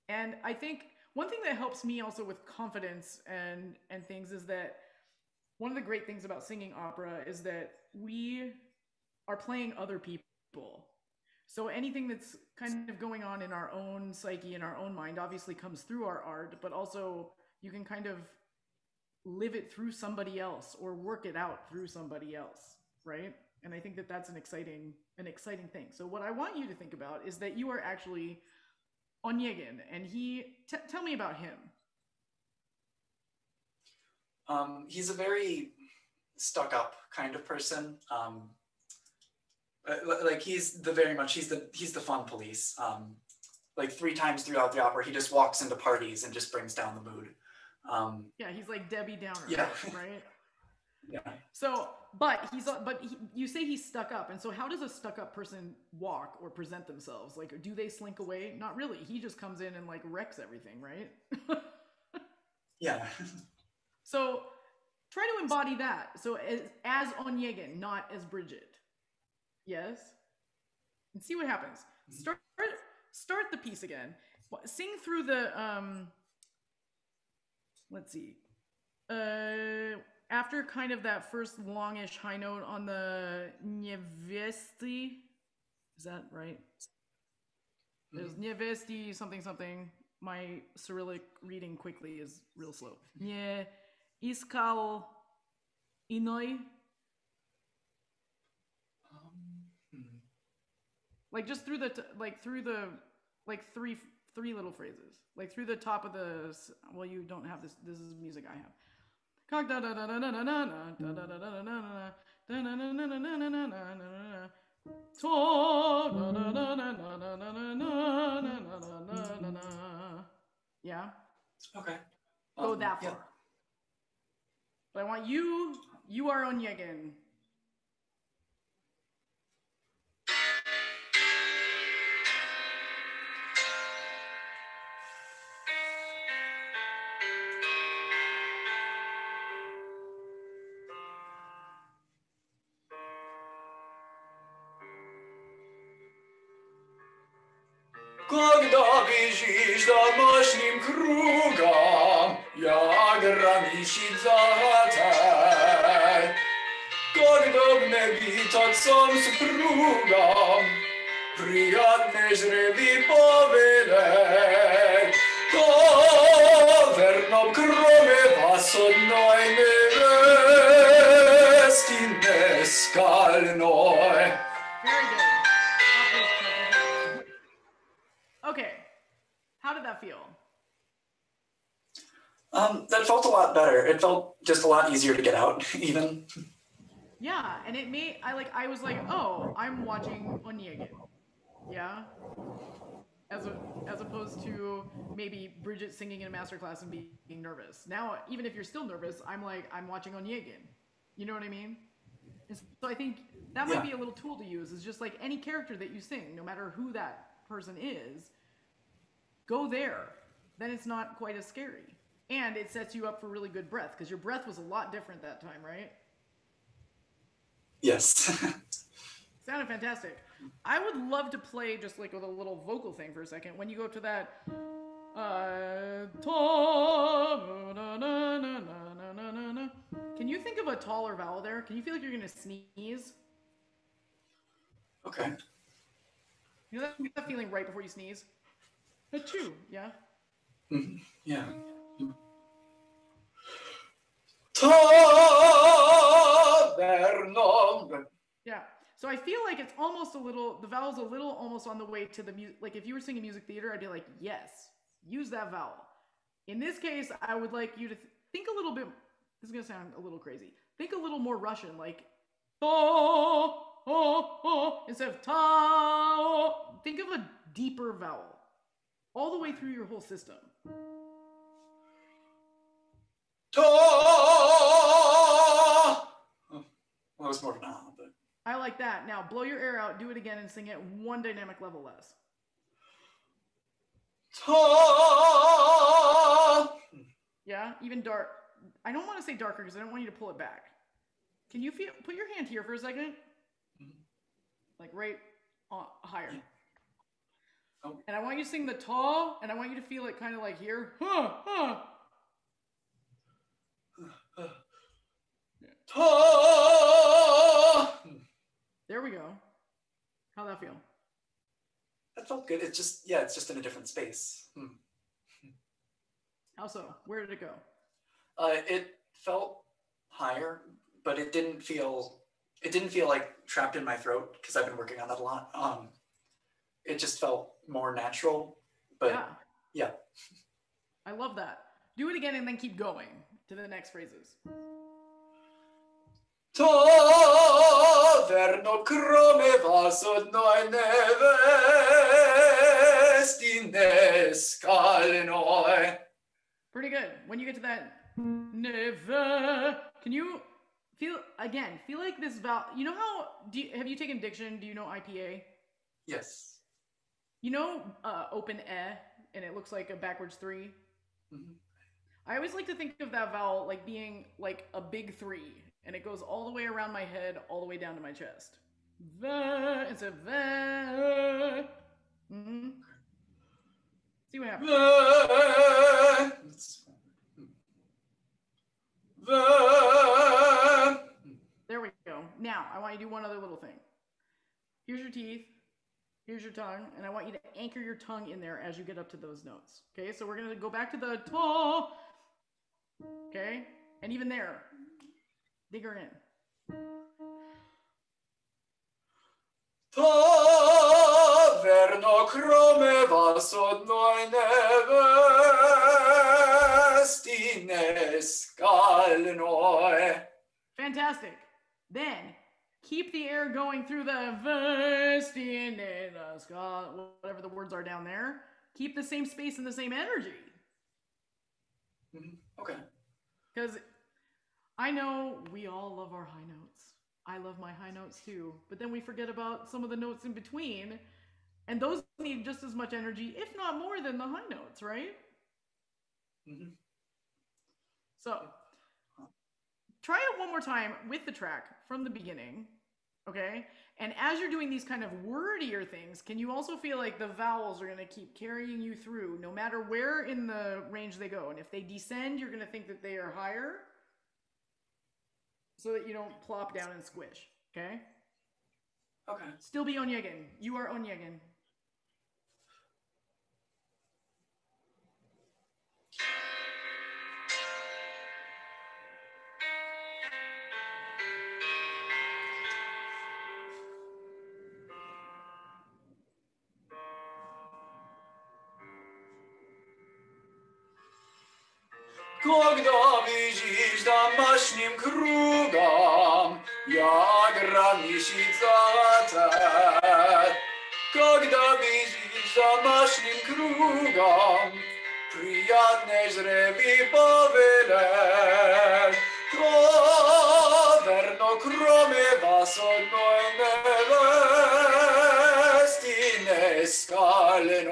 And I think one thing that helps me also with confidence and things is that one of the great things about singing opera is that we are playing other people. So anything that's kind of going on in our own psyche, in our own mind, obviously comes through our art, but also you can kind of live it through somebody else or work it out through somebody else, right? And I think that that's an exciting thing. So what I want you to think about is that you are actually Onegin, and tell me about him. He's a very stuck-up kind of person. Like he's the fun police. Like 3 times throughout the opera, he just walks into parties and just brings down the mood. Yeah, he's like Debbie Downer, yeah. right? Yeah. So, you say he's stuck up, and so how does a stuck up person walk or present themselves? Like, do they slink away? Not really. He just comes in and like wrecks everything, right? Yeah. So, try to embody that. So as Onegin, not as Bridgette. Yes. And see what happens. Start the piece again. Sing through the let's see. After kind of that first longish high note on the Nevesti, is that right? There's Nevesti something something. My Cyrillic reading quickly is real slow. Nie iskal inoi. Like just through the three little phrases, like through the top of the. Well, you don't have this. This is music I have. Yeah. Okay. Go that far. Yeah. But I want you. You are Onegin. Когда бежишь домашним кругом, я граничит затай. Когда в небе отцом супругом, приятные жреби повелей. То верно, кроме вас одной невесты не скальной. Very good. Okay, how did that feel? That felt a lot better. It felt just a lot easier to get out, even. Yeah, and it made I was like, oh, I'm watching Onegin. Yeah. As opposed to maybe Bridgette singing in a masterclass and being nervous. Now, even if you're still nervous, I'm watching Onegin. You know what I mean? And so I think that might be a little tool to use. Is just like any character that you sing, no matter who that person is, go there. Then it's not quite as scary. And it sets you up for really good breath, because your breath was a lot different that time, right? Yes. Sounded fantastic. I would love to play just like with a little vocal thing for a second. When you go to that can you think of a taller vowel there? Can you feel like you're gonna sneeze? Okay. You know that feeling right before you sneeze? Achoo, yeah? Mm-hmm. Yeah. Yeah. So I feel like it's almost a little, the vowel's a little almost on the way to the music. Like if you were singing music theater, I'd be like, yes, use that vowel. In this case, I would like you to think a little bit, this is going to sound a little crazy. Think a little more Russian, like, instead of ta. Think of a deeper vowel all the way through your whole system. Well, it's more of an but I like that. Now blow your air out, do it again, and sing it one dynamic level less. Yeah, even dark. I don't want to say darker because I don't want you to pull it back. Can you feel? Put your hand here for a second. Like right higher. Oh. And I want you to sing the ta, and I want you to feel it kind of like here. There we go. How'd that feel? That felt good. It's just in a different space. How so? Where did it go? It felt higher, but it didn't feel it didn't feel like trapped in my throat because I've been working on that a lot. It just felt more natural, but yeah. I love that. Do it again and then keep going to the next phrases. Taverno krome vas odnoj nevestineskal. Pretty good. When you get to that never, can you feel like this vowel? You know how, have you taken diction? Do you know IPA? Yes. You know open and it looks like a backwards 3? Mm-hmm. I always like to think of that vowel like being like a big 3, and it goes all the way around my head, all the way down to my chest. It's a va. Mm-hmm. See what happens. There we go. Now, I want you to do one other little thing. Here's your teeth. Here's your tongue. And I want you to anchor your tongue in there as you get up to those notes. Okay, so we're going to go back to the ta. Okay, and even there, dig her in. Taverno krome vas odnoj nevestineskal. Fantastic. Then keep the air going through the vestineskal, whatever the words are down there. Keep the same space and the same energy. Okay. Because I know we all love our high notes. I love my high notes too. But then we forget about some of the notes in between. And those need just as much energy, if not more, than the high notes, right? Mm-hmm. So try it one more time with the track from the beginning. Okay? And as you're doing these kind of wordier things, can you also feel like the vowels are going to keep carrying you through no matter where in the range they go? And if they descend, you're going to think that they are higher so that you don't plop down and squish. Okay? Okay. Still be Onegin. You are Onegin. Когда бежишь домашним кругом, я граничица. Когда бежишь домашним кругом, приятные жреби повелел. Таверно кроме вас одной невестинескальной.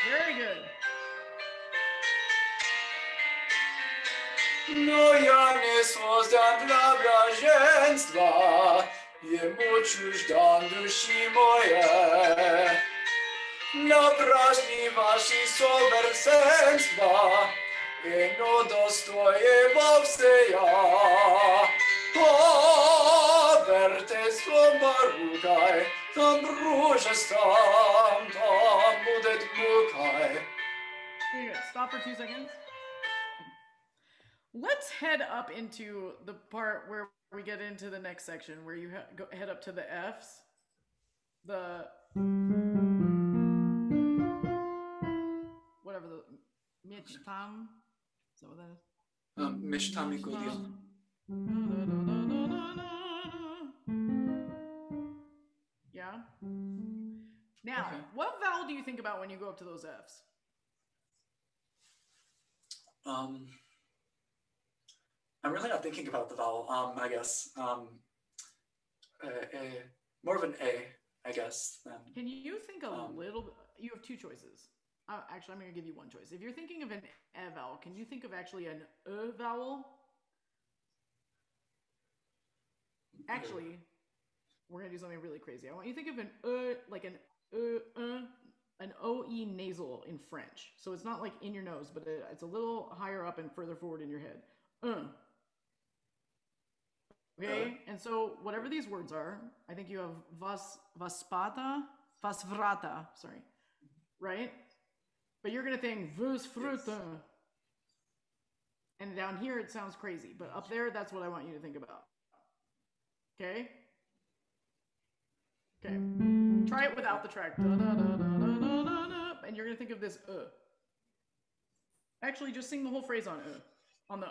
Very good. Но я не создан для блаженства, ему чуждан души моей. Напрасни ваши совершенства, ино достое вовсе я. Поверьте свома рукой, там дружеством, там будет мукой. Stop for 2 seconds. Let's head up into the part where we get into the next section, where you head up to the Fs. The whatever the Michtam. Is that what that is? Michtam Igulia. Yeah. Now, what vowel do you think about when you go up to those Fs? I'm really not thinking about the vowel, I guess. More of an A, I guess. Can you think a little bit? You have 2 choices. Actually, I'm going to give you 1 choice. If you're thinking of an E vowel, can you think of actually an E vowel? Actually, we're going to do something really crazy. I want you to think of an like an OE nasal in French. So it's not like in your nose, but it's a little higher up and further forward in your head. Okay, and so whatever these words are, I think you have vasvrata, sorry, right? But you're gonna think vasvrata, and down here it sounds crazy, but up there, that's what I want you to think about. Okay? Okay. Try it without the track. Da, da, da, da, da, da, da, da, and you're going to think of this Actually, just sing the whole phrase on the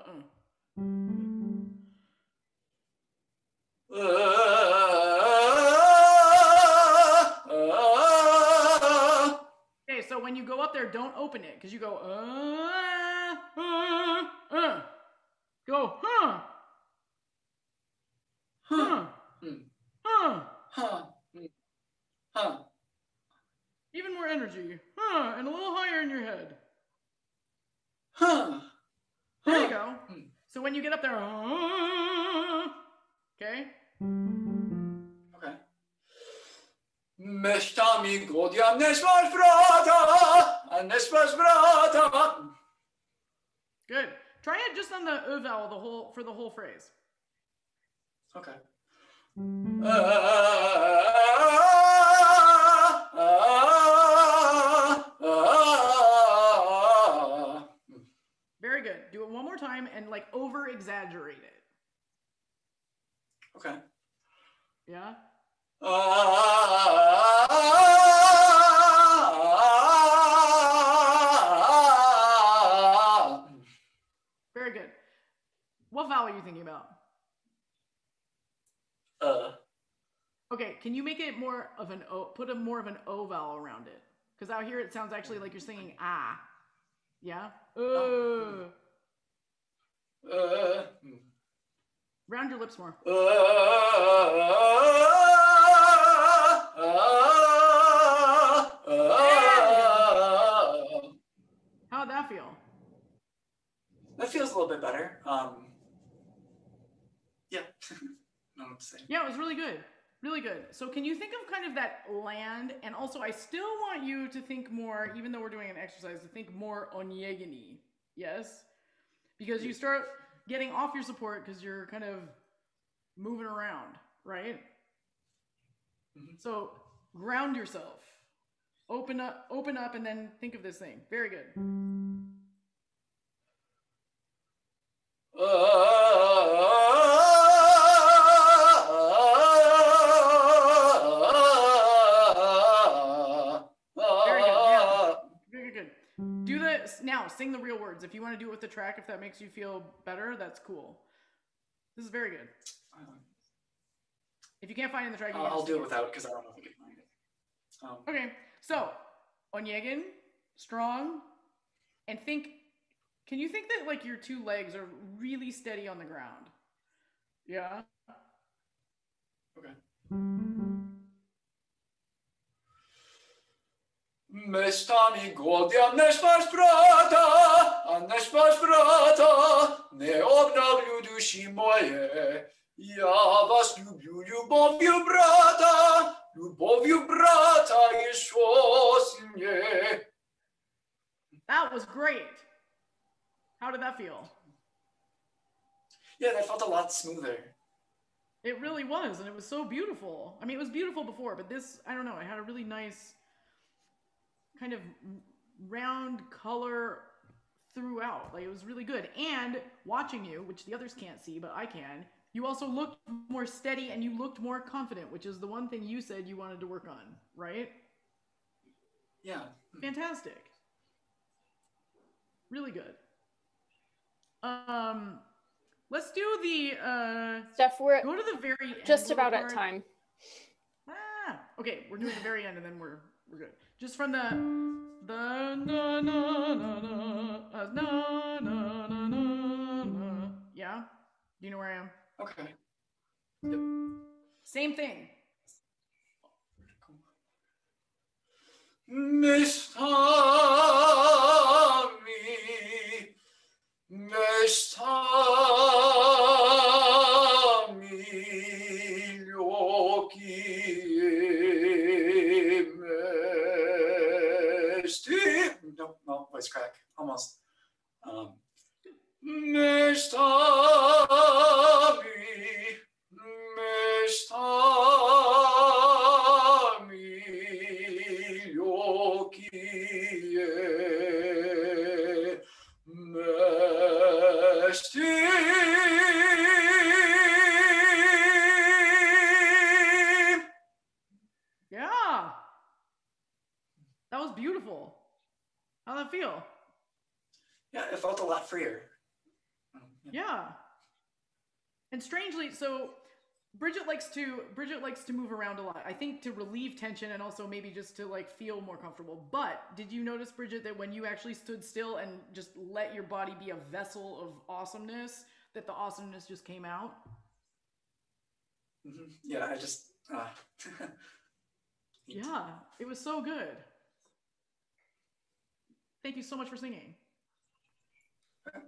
Okay, so when you go up there, don't open it, because you go Go Even more energy. And a little higher in your head. There you go. So when you get up there, okay? Okay. Mestami godiam nesmas brata. Good. Try it just on the vowel for the whole phrase. Okay. Very good. Do it one more time and like over exaggerate it. Okay. Yeah. Very good. What vowel are you thinking about? Okay, can you make it more of an O, put more of an O vowel around it? Because out here it sounds actually like you're singing ah. Yeah? Round your lips more. How'd that feel? That feels a little bit better. Yeah. No, I'm saying. Yeah, it was really good. Really good. So can you think of kind of that land? And also, I still want you to think more, even though we're doing an exercise, to think more onyegini. Yes? Because you start getting off your support because you're kind of moving around, right? Mm-hmm. So ground yourself. Open up, and then think of this thing. Very good. Do this now. Sing the real words. If you want to do it with the track, if that makes you feel better, that's cool. This is very good. If you can't find it in the track, I'll do it without because I don't know if I can find it. Okay, so Onyegin, strong, and think. Can you think that like your two legs are really steady on the ground? Yeah. Okay. Mestami godiam nespas brata, ne obnavlju duši moje, ja vas ljublju ljubovju brata išlo silnje. That was great. How did that feel? Yeah, that felt a lot smoother. It really was, and it was so beautiful. I mean, it was beautiful before, but this, I don't know, it had a really nice kind of round color throughout. Like, it was really good. And watching you, which the others can't see, but I can, you also looked more steady and you looked more confident, which is the one thing you said you wanted to work on, right? Yeah. Fantastic. Really good. Let's do the Steph, we're go to the very end. Just about at time. Okay, we're doing the very end and then we're good. Just from the na na na na na na na. Yeah? Do you know where I am? Okay. Yep. Same thing. No, voice crack, almost. yeah, it felt a lot freer. Yeah. And strangely, so Bridgette likes to move around a lot. I think to relieve tension and also maybe just to like feel more comfortable. But did you notice, Bridgette, that when you actually stood still and just let your body be a vessel of awesomeness, that the awesomeness just came out? Mm-hmm. Yeah, I just yeah, it was so good. Thank you so much for singing.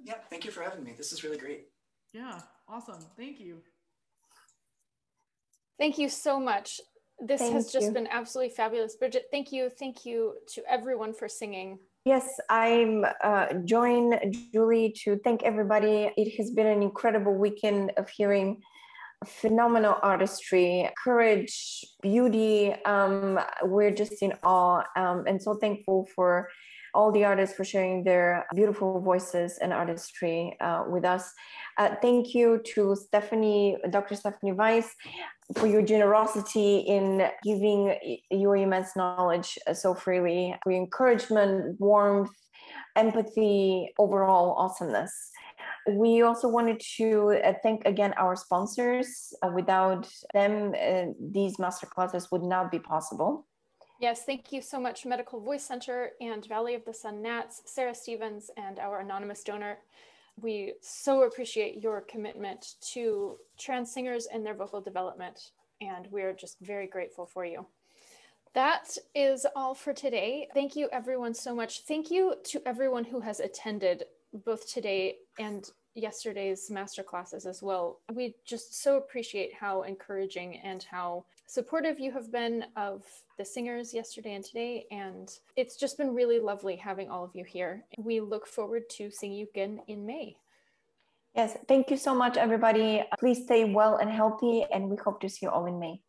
Yeah, thank you for having me. This is really great. Yeah, awesome. Thank you. Thank you so much. This has just been absolutely fabulous. Bridgette, thank you. Thank you to everyone for singing. Yes, I'm join Julie to thank everybody. It has been an incredible weekend of hearing phenomenal artistry, courage, beauty. We're just in awe and so thankful for all the artists for sharing their beautiful voices and artistry with us. Thank you to Dr. Stephanie Weiss, for your generosity in giving your immense knowledge so freely, for your encouragement, warmth, empathy, overall awesomeness. We also wanted to thank again our sponsors. Without them, these masterclasses would not be possible. Yes, thank you so much, Medical Voice Center and Valley of the Sun Nats, Sarah Stevens, and our anonymous donor. We so appreciate your commitment to trans singers and their vocal development, and we're just very grateful for you. That is all for today. Thank you everyone so much. Thank you to everyone who has attended both today and yesterday's masterclasses as well. We just so appreciate how encouraging and how supportive you have been of the singers yesterday and today, and it's just been really lovely having all of you here. We look forward to seeing you again in May. Yes, thank you so much, everybody. Please stay well and healthy, and we hope to see you all in May.